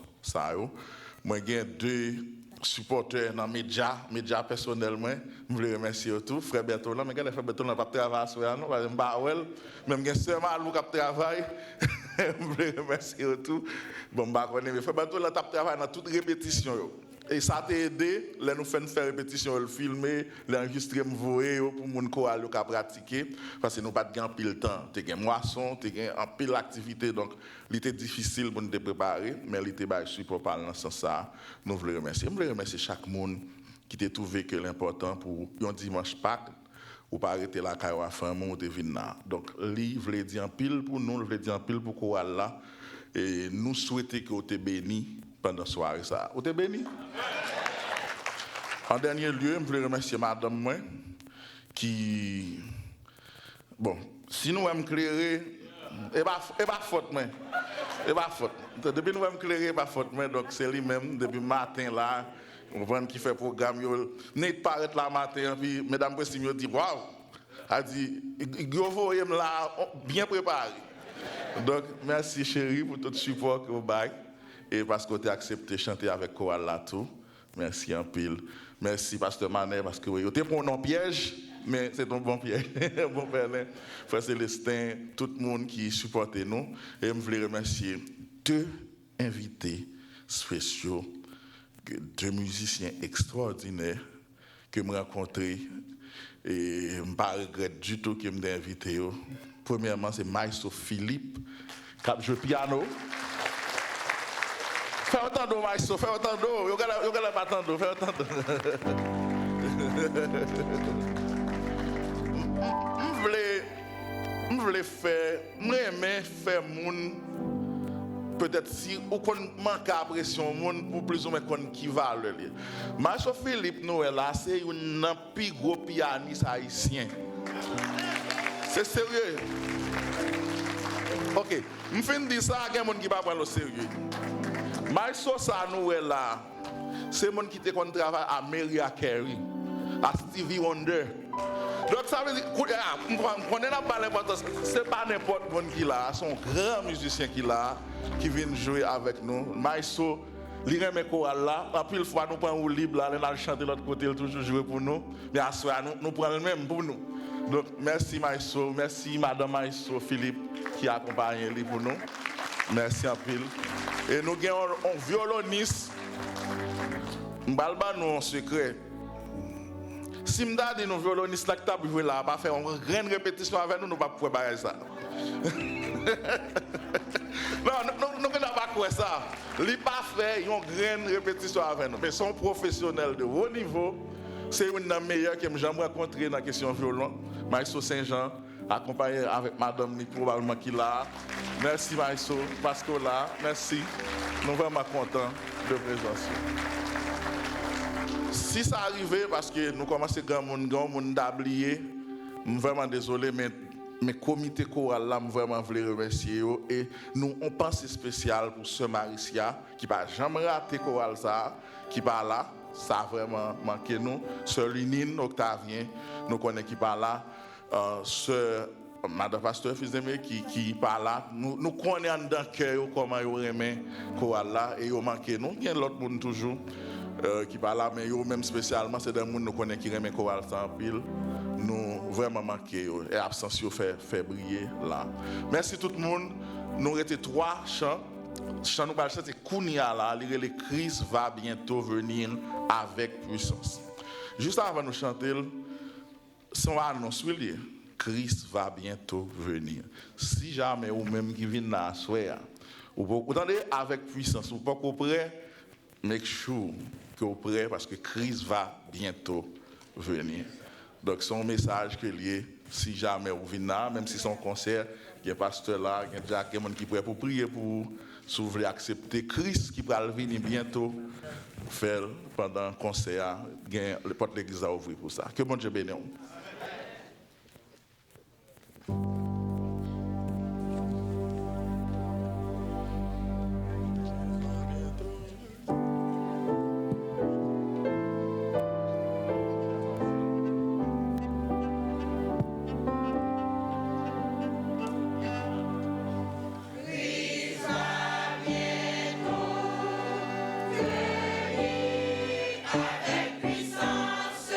Moi, j'ai deux supporters dans les médias personnellement. Je voulais remercier tout. Frère Bertolan, mais Frère Bertolan n'a pas travaillé sur nous, même si c'est Malou qui travaille. Je voulais remercier tout. Bon, mais Frère Bertolan a travaillé dans toute répétition. Et ça t'a aidé, là nous faisons faire répétition, le filmer, l'enregistrer, me voir pour mon choral qui pratiquer parce que nous pas de pile temps, tu as moisson, tu as en pile activité donc il était difficile pour nous préparer mais il était pas support par dans ce sens ça. Nous voulons remercier. Je voulais remercier chaque monde qui t'a trouvé que l'important pour un dimanche Pâques ou pas arrêter la caille à faire mon là. Donc li voulait dire en pile pour nous, voulait dire en pile pour choral là et nous souhaitons que vous te béni pendant la soirée ça. Vous êtes béni? En dernier lieu, je voulais remercier madame moi qui bon, si nous aimons éclairer et pas faute moi. Et pas faute. Depuis nous aimons éclairer pas faute moi donc c'est lui même depuis matin là, on voit qui fait programme yo net paraître là matin puis mesdames Prestime dit waouh. A dit yo voyez là bien préparé. Donc merci chérie pour tout le support que vous baillez. Et parce que tu as accepté de chanter avec Chorale là tout. Merci en pile. Merci Pasteur Manet parce que vous pour un piège, mais c'est un bon piège. Bon père, Frère Célestin, tout le monde qui supporte nous. Et je voulais remercier 2 invités spéciaux, 2 musiciens extraordinaires que je rencontré. Et je ne regrette du tout que je m'ai invité. Premièrement, c'est Maestro Philippe, qui joue piano. Fais autant d'eau, maestro, fais autant d'eau. Yo gala pas tant d'eau, fais autant d'eau. M'aimer faire moun peut-être si ou qu'on manque à pression moun pour plus ou moins qu'on qui va le lire. Maestro Philippe Noël là c'est un plus gros pianiste haïtien. C'est sérieux. OK, m'fin dire ça à quelqu'un qui pas prendre au sérieux. Maestro Noël là, c'est mon qui te travaille à Mariah Carey, à Stevie Wonder. Donc ça veut dire, on est là pas l'importance, c'est pas n'importe qui là, c'est un grand musicien qui vient jouer avec nous. Maestro, il remet choral là, en pile fois nous prenons au libre là, nous chanter de l'autre côté, il toujours jouer pour nous, mais à soir nous prenons le même pour nous. Donc merci Maestro, merci Madame Maestro Philippe qui accompagne lui pour nous. Merci en pile. Et nous avons un violoniste. Mbalba nous en secret. Si nous avons un violoniste là qui a là, pas faire une grande répétition avec nous, nous ne pouvons pas préparer ça. Non, nous ne pouvons pas faire ça. Il n'a pas fait une grande répétition avec nous. Mais son professionnel de haut niveau, c'est une des meilleures que j'ai rencontré dans la question violon. Maestro Saint-Jean, accompagné avec Madame Ni, probablement qui là. Merci Maestro, parce que là, merci. Nous sommes vraiment contents de présence. Si ça arrivait, parce que nous commençons grand monde d'oublier, je suis vraiment désolé, mais mes comités chorales là, je vraiment voulais remercier eux. Et nous, on pense spécial pour ce Maricia, qui n'a jamais raté chorale ça, qui pas là. Ça a vraiment manqué nous. Sœur Linine, Octavien, nous connaissons qui pas là. Sœur Madame Pasteur Fils-Aimé qui parle là, nous connaissons dans le cœur comment ils aiment chorale là et ils manquent nous. Il y a l'autre monde toujours qui parle là, mais eux même spécialement, c'est des gens nous connaissons qui aiment chorale sans pile. Nous vraiment manqué et absence fait briller là. Merci tout le monde. Nous avons 3 chants. Chant nous parle c'est Kounia là, le Christ va bientôt venir avec puissance. Juste avant de nous chanter, son annonce lié. Christ va bientôt venir. Si jamais ou même qui vient là soir, vous entendez avec puissance, vous pas prêt, make sure que vous prêt parce que Christ va bientôt venir. Donc son message que lié, si jamais vous venez là, même si son concert, il y a un pasteur là, il y a déjà quelqu'un qui est prêt pour prier pour si vous voulez accepter Christ qui va venir bientôt faire pendant le concert, les portes de l'église à ouvrir pour ça. Que bon Dieu bénisse. Avec puissance,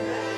Amen.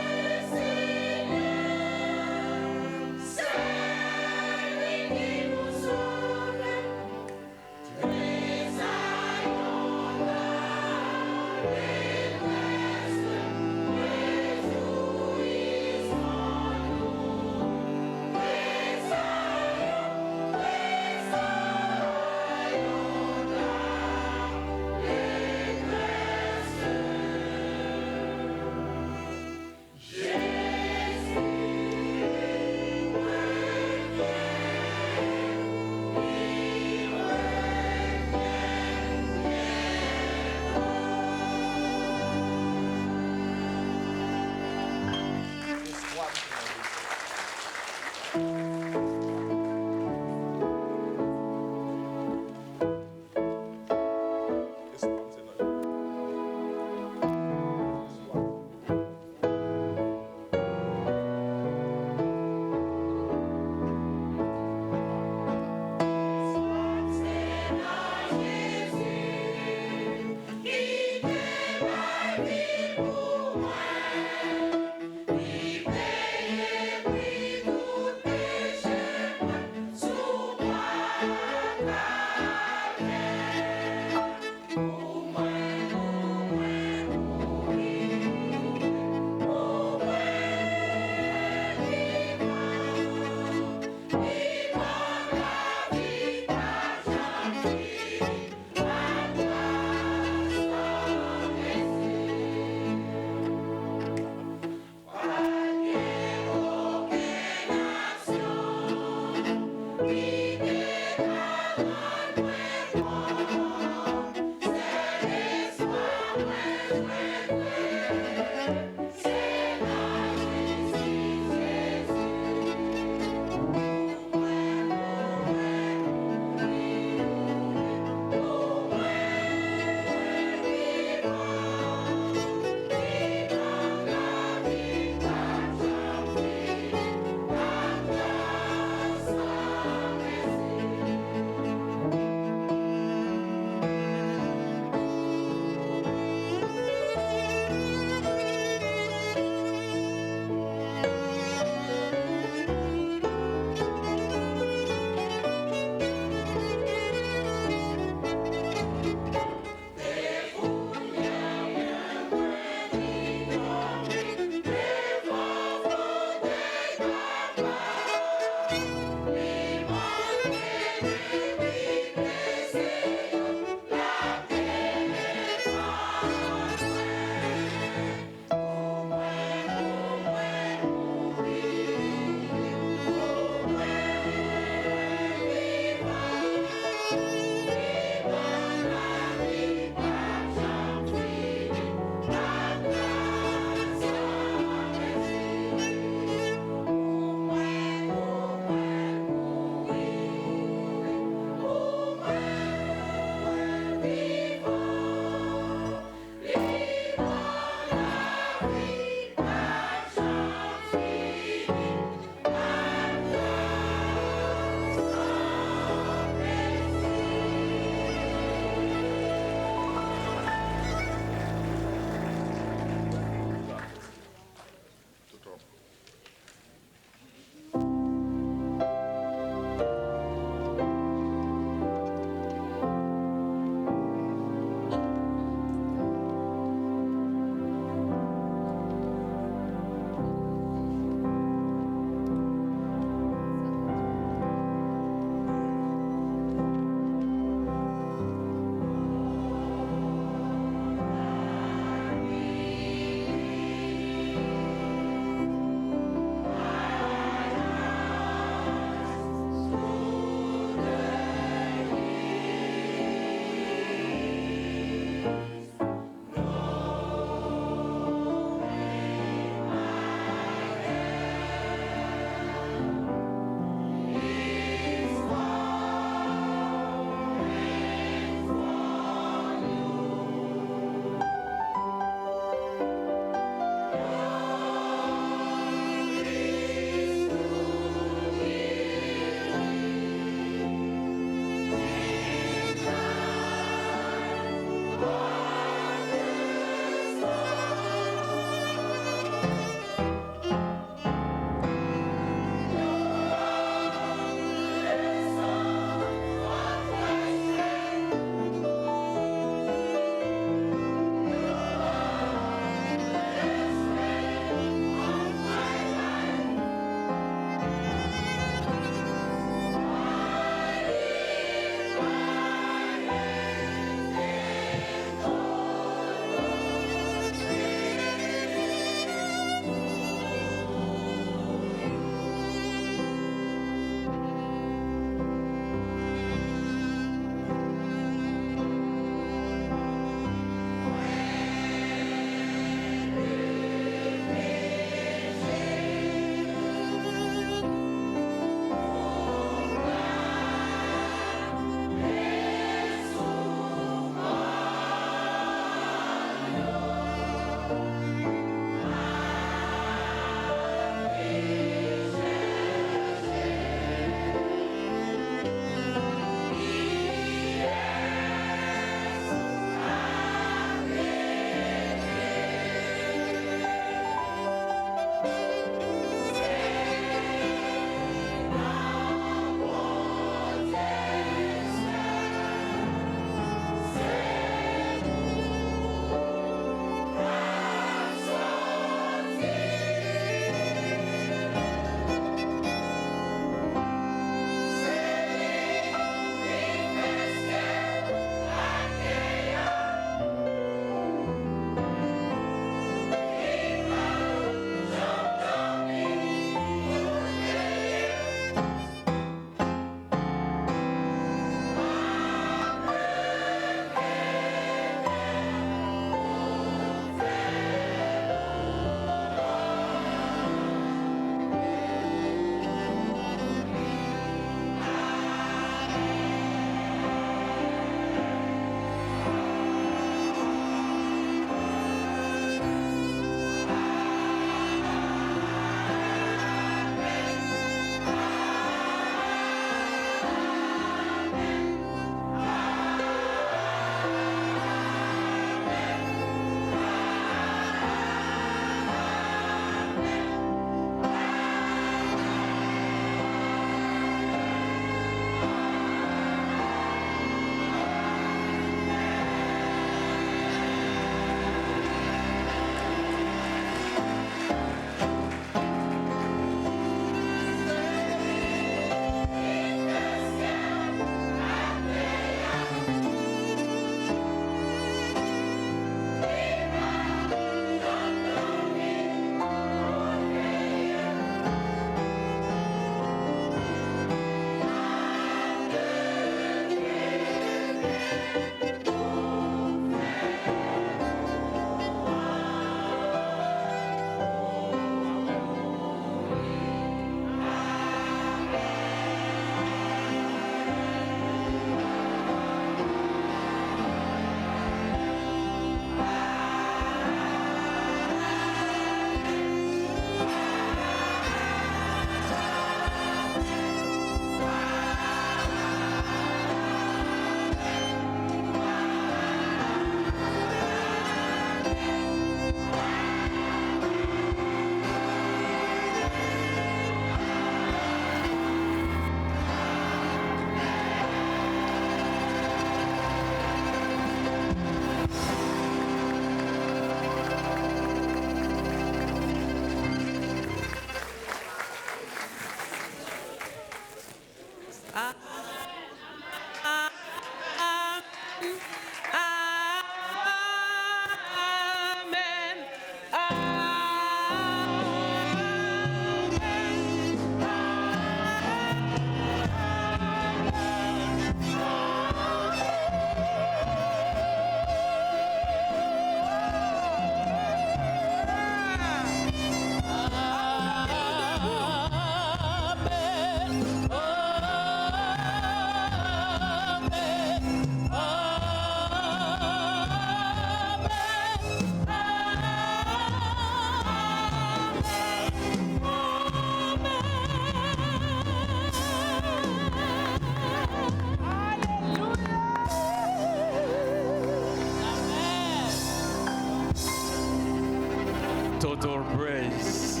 total praise.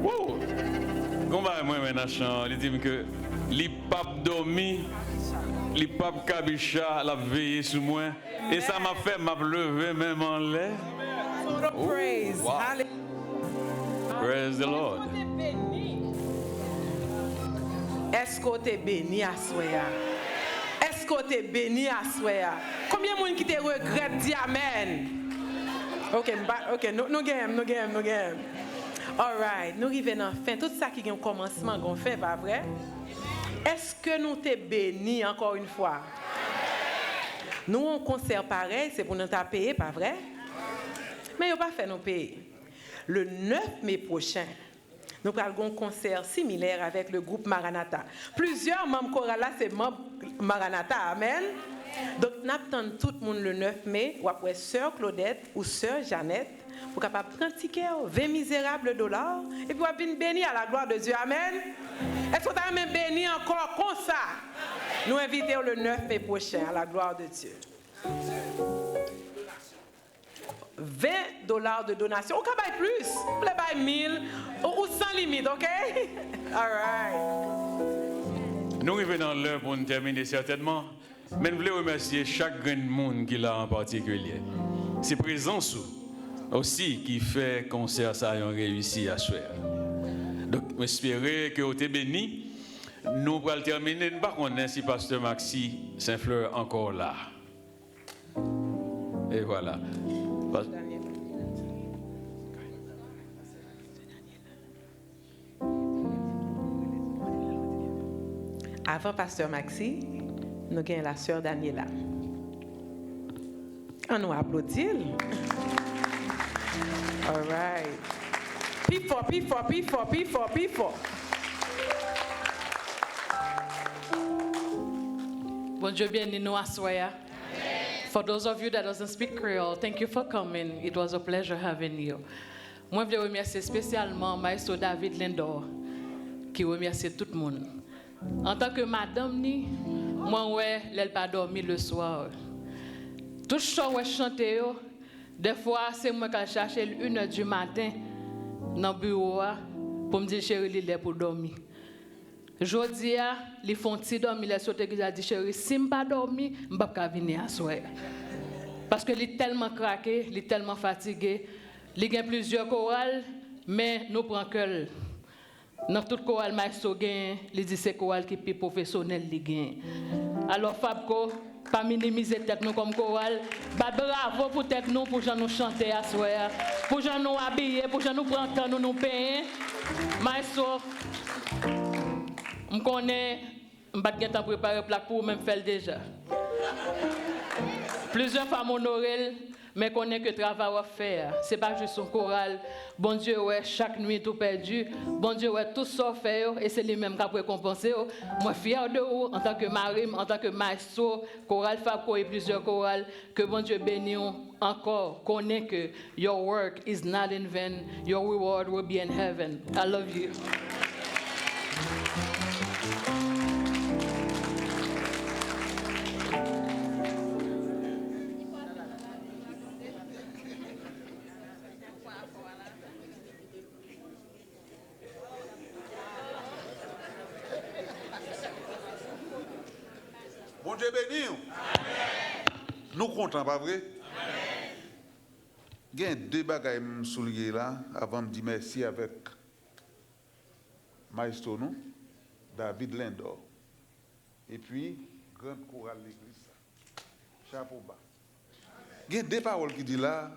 Wow! Comment moi maintenant, il dit que les papes dormi, les papes kabicha la veillé sur moi et ça m'a fait m'a lever même en l'air. Total praise. Wow. Hallelujah. Praise the Lord. Est-ce que tu es béni à soi? Est-ce que tu es béni à soi? Combien de monde qui te regrette dit amen? OK, nous gagnons. All right, nous arrivons à la fin. Tout ça qui est un commencement qu'on fait, pas vrai? Est-ce que nous t'es béni encore une fois? Nous, on concert pareil, c'est pour nous payer, pas vrai? Mais on pas fait nous payer. Le 9 mai prochain, nous allons un concert similaire avec le groupe Maranatha. Plusieurs membres chorales là, c'est membres Maranatha. Amen. Donc, nous attendons tout le monde le 9 mai, ou après Sœur Claudette ou Sœur Jeannette, pour capable prendre un ticket, 20 misérables dollars, et puis venir bénir à la gloire de Dieu. Amen. Est-ce que tu as même béni encore comme ça? Nous invitons le 9 mai prochain à la gloire de Dieu. $20 de donation. On peut payer plus. On peut payer 1000 ou sans limite, OK? All right. Nous arrivons dans l'heure pour nous terminer certainement. Mais nous voulons remercier chaque grand monde qui l'a en particulier. C'est présence aussi qui fait concert ça a réussi à faire. Donc, j'espère que vous êtes bénis. Nous allons terminer. Nous ne sais pas si Pasteur Maxi Saint-Fleur encore là. Et voilà. Avant Pasteur Maxi, nous avons la sœur Daniela. On nous applaudit. All right. P4. Bon Dieu béni nous à soya. For those of you that doesn't speak Creole, thank you for coming. It was a pleasure having you. Moi, je veux remercier spécialement Maestro David Lindor, qui remercie tout le monde. En tant que madame, moi, ouais, elle pas dormi le soir. Tout ce que je chante, des fois, c'est moi qui cherche 1h du matin dans le bureau pour me dire, chérie, il est pour dormir. Jodi a, li font ti dormi, les sauté qui a dit chérie, si je pas dormi, je pas venir à soir. Parce que il est tellement craqué, il est tellement fatigué. Il y a plusieurs chorales, mais nous prenons que dans toute chorale maestro gagne, il dit c'est chorale qui est plus professionnel li gagne. Alors Fabco, pas minimiser tête nous comme chorale, bah bravo pour tête nous pour nous chanter à soir, pour nous habiller, pour nous prendre temps nous payer. Maestro je connais, je ne vais pas préparer plaque pour même faire déjà. Plusieurs femmes honorées, mais je connais que le travail à faire. Ce n'est pas juste un choral. Bon Dieu, ouais, chaque nuit tout perdu. Bon Dieu, ouais, tout ça fait, et c'est lui-même qui a récompensé. Moi, fier de vous, en tant que marine, en tant que maestro, choral Fabco et plusieurs chorales, que bon Dieu bénisse encore. Connais que your work is not in vain. Your reward will be in heaven. I love you. Bon Dieu béni. Nous comptons, pas vrai? Il y a deux bagages à me souligner là, avant de dire merci avec Maestro, nous, David Lindor. Et puis, grande chorale de l'église. Chapeau bas. Il y a deux paroles qui disent là,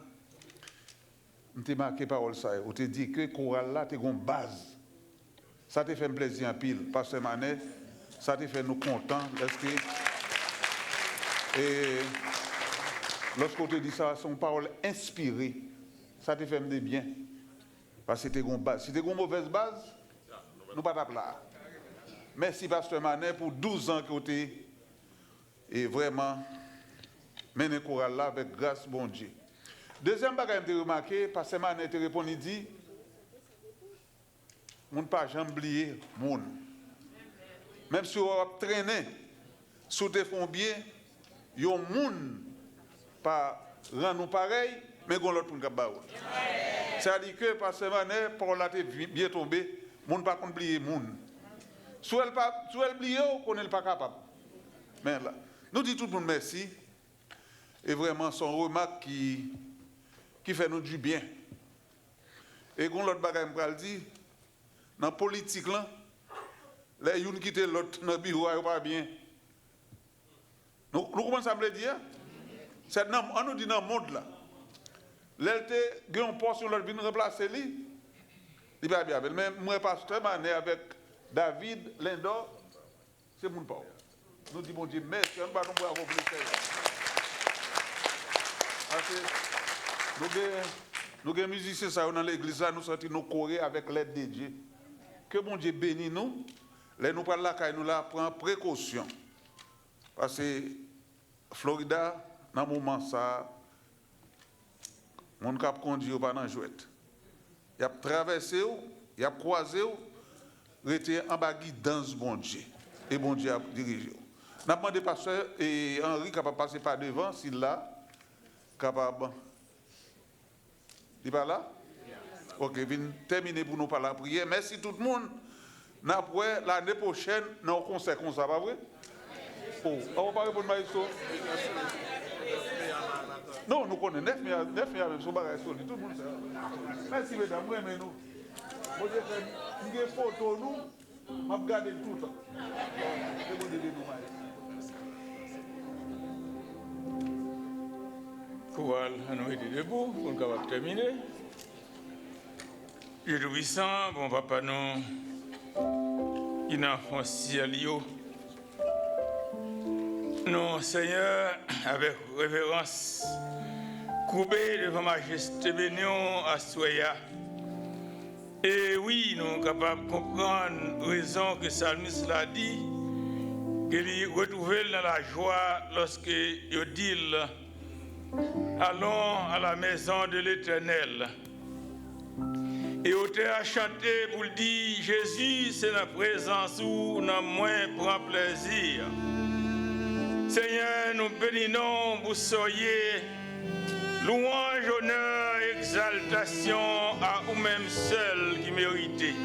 je t'ai marqué parole ça, on te dit que chorale là, tu as une base. Ça te fait plaisir en pile. Pasteur Manet, ça te fait nous contents. Et lorsqu'on te dit ça, c'est une parole inspirée. Ça te fait me bien. Parce que c'était une base. Si tu as une mauvaise base, nous ne pas là. Merci, Pasteur Manet, pour 12 ans que tu es vraiment mené chorale là avec grâce, bon Dieu. Deuxième bagage que j'ai remarqué, Pasteur Manet te répond, il dit, on ne peut pas jamais oublier monde. Même si on va traîner, si on te fait bien, il y a un monde pas rend nous pareil, mais qu'on l'autre pour nous baou. Ça dit que parce que mané pour la bien tombé, monde pas oublier monde. Soit elle oublié ou qu'on n'est pas capable. Mais là, nous disons tout le monde merci. Et vraiment son remarque qui fait nous du bien. Et qu'on l'autre bagaille me dit dans la politique là, les gens qui quittent l'autre dans le bureau, ils pas bien. Nous commençons à me dire, on nous dit dans le monde là, l'LT qui ont un poste sur l'autre, vient remplacer lui. Il va bien. Mais moi, pasteur, je suis avec David Lindor, c'est mon père. Nous disons, bon Dieu, merci, on va nous avoir nous avons des musiciens dans l'église, nous sortons nos chorés avec l'aide de Dieu. Que bon Dieu bénisse nous. Là, nous parlons là, nous prenons précaution. Parce que Florida, dans ce moment, ça, mon cap conduit pas dans la jouette. Il a traversé, il a croisé, il était en bas guidance bon Dieu. Et bon Dieu a dirigé. Nous avons demandé pasteur et Henri capable de passer par devant, s'il là, capable. Il n'est pas là? Ok, viens terminer pour nous parler la prière. Merci tout le monde. Après, l'année prochaine, nous avons un concert comme ça, pas vrai? Oh, on va pas répondre à ça. Non, nous connaissons 9 milliards même sur bagage solide. Tout le monde sait. Merci mesdames, moi mais nous. Bon Dieu, nous avons photo nous, on va regarder tout le temps. Koual, nous été debout pour nous capable terminer. Dieu tout-puissant, bon papa nous, il n'a pas ciel. Nous, Seigneur, avec révérence, courbés devant majesté bénion à Soya. Et oui, nous sommes capables de comprendre la raison que le psalmiste l'a dit, qu'il retrouve dans la joie lorsque il dit allons à la maison de l'Éternel. Et auteur a chanté pour dire Jésus, c'est la présence où nous moins prend plaisir. Seigneur, nous bénissons, vous soyez louange, honneur, exaltation à vous-même seul qui méritez.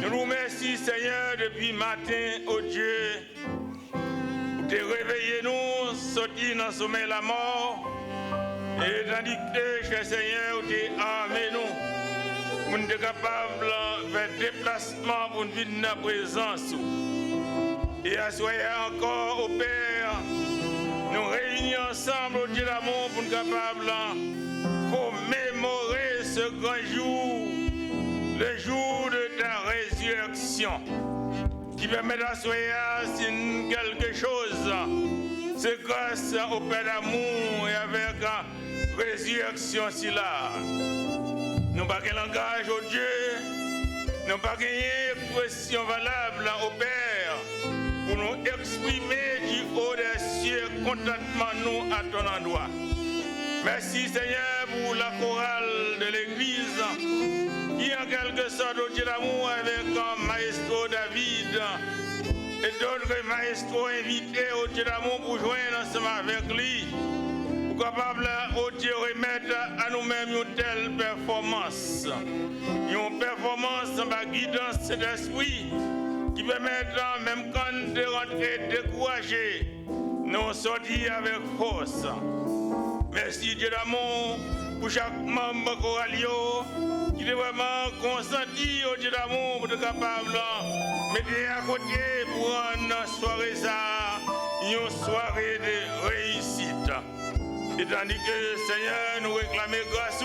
Nous vous remercions, Seigneur, depuis matin, oh Dieu, vous te réveillez nous, sortis dans le sommeil de la mort, et tandis que, cher Seigneur, vous te armez nous, vous êtes capables de faire déplacement pour nous venir dans la présence. Et assoyez encore au Père, nous réunissons ensemble au Dieu d'amour pour nous capables de commémorer ce grand jour, le jour de ta résurrection, qui permet d'assoyer quelque chose. C'est grâce au Père d'amour et avec la résurrection si là. Nous n'avons pas de langage au Dieu, nous n'avons pas de expression valable au Père. Pour nous exprimer du haut des cieux contentement nous à ton endroit. Merci Seigneur pour la chorale de l'Église qui en quelque sorte au Dieu d'amour avec un maestro David et d'autres maestros invités au Dieu d'amour pour joindre ensemble avec lui, pour capable au Dieu remettre à nous-mêmes une telle performance. Une performance dans la guidance de l'esprit qui permettent, même quand de rentrer découragés, nous sortir avec force. Merci Dieu d'amour pour chaque membre choralio qui est vraiment consenti au Dieu d'amour pour être capable de mettre à côté pour une soirée ça, une soirée de réussite. Et tandis que Seigneur nous réclame grâce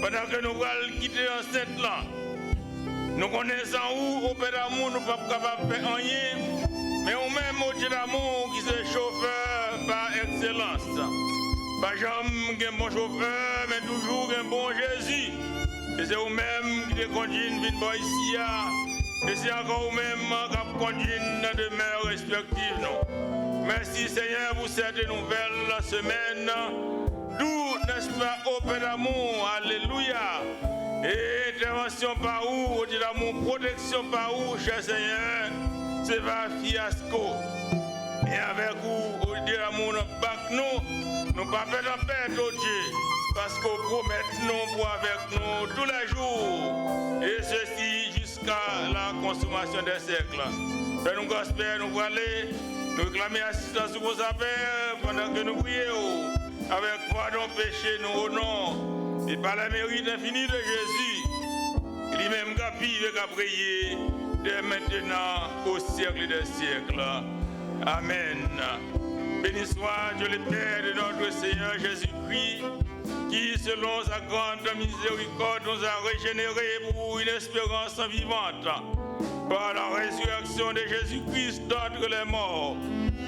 pendant que nous allons quitter l'enceinte là. Nous connaissons où, au Père d'amour, nous ne sommes pas capables de faire rien, mais au même au Dieu d'amour qui est chauffeur par excellence. Pas jamais un bon chauffeur, mais toujours un bon Jésus. Et c'est vous-même qui te conduit venir ici. Et c'est encore vous-même qui conduit dans des demeures respectives. Merci Seigneur pour cette nouvelle semaine. D'où, n'est-ce pas, au Père d'amour, alléluia. Et intervention par où, au Dieu d'amour, protection par où, cher Seigneur, c'est pas fiasco. Et avec vous, au Dieu d'amour, nous ne pas faire la paix, au Dieu. parce qu'on promet nous pour avec nous tous les jours. Et ceci jusqu'à la consommation des siècles. Père, nous gospel, nous voulons aller, nous réclamer assistance pour vos affaires pendant que nous prions. Avec pardon péché, nous au nom et par la mérite infinie de Jésus. Lui-même qui a vivre et qui a prié dès maintenant au siècle des siècles. Amen. Béni soit Dieu le Père de notre Seigneur Jésus-Christ, qui, selon sa grande miséricorde, nous a régénérés pour une espérance vivante, par la résurrection de Jésus-Christ d'entre les morts,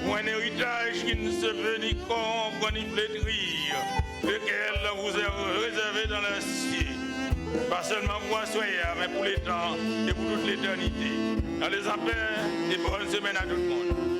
pour un héritage qui ne se peut ni corrompre ni flétrir, lequel vous est réservé dans le ciel, pas seulement pour un soir, mais pour les temps et pour toute l'éternité. Dans les appels et bonne semaine à tout le monde.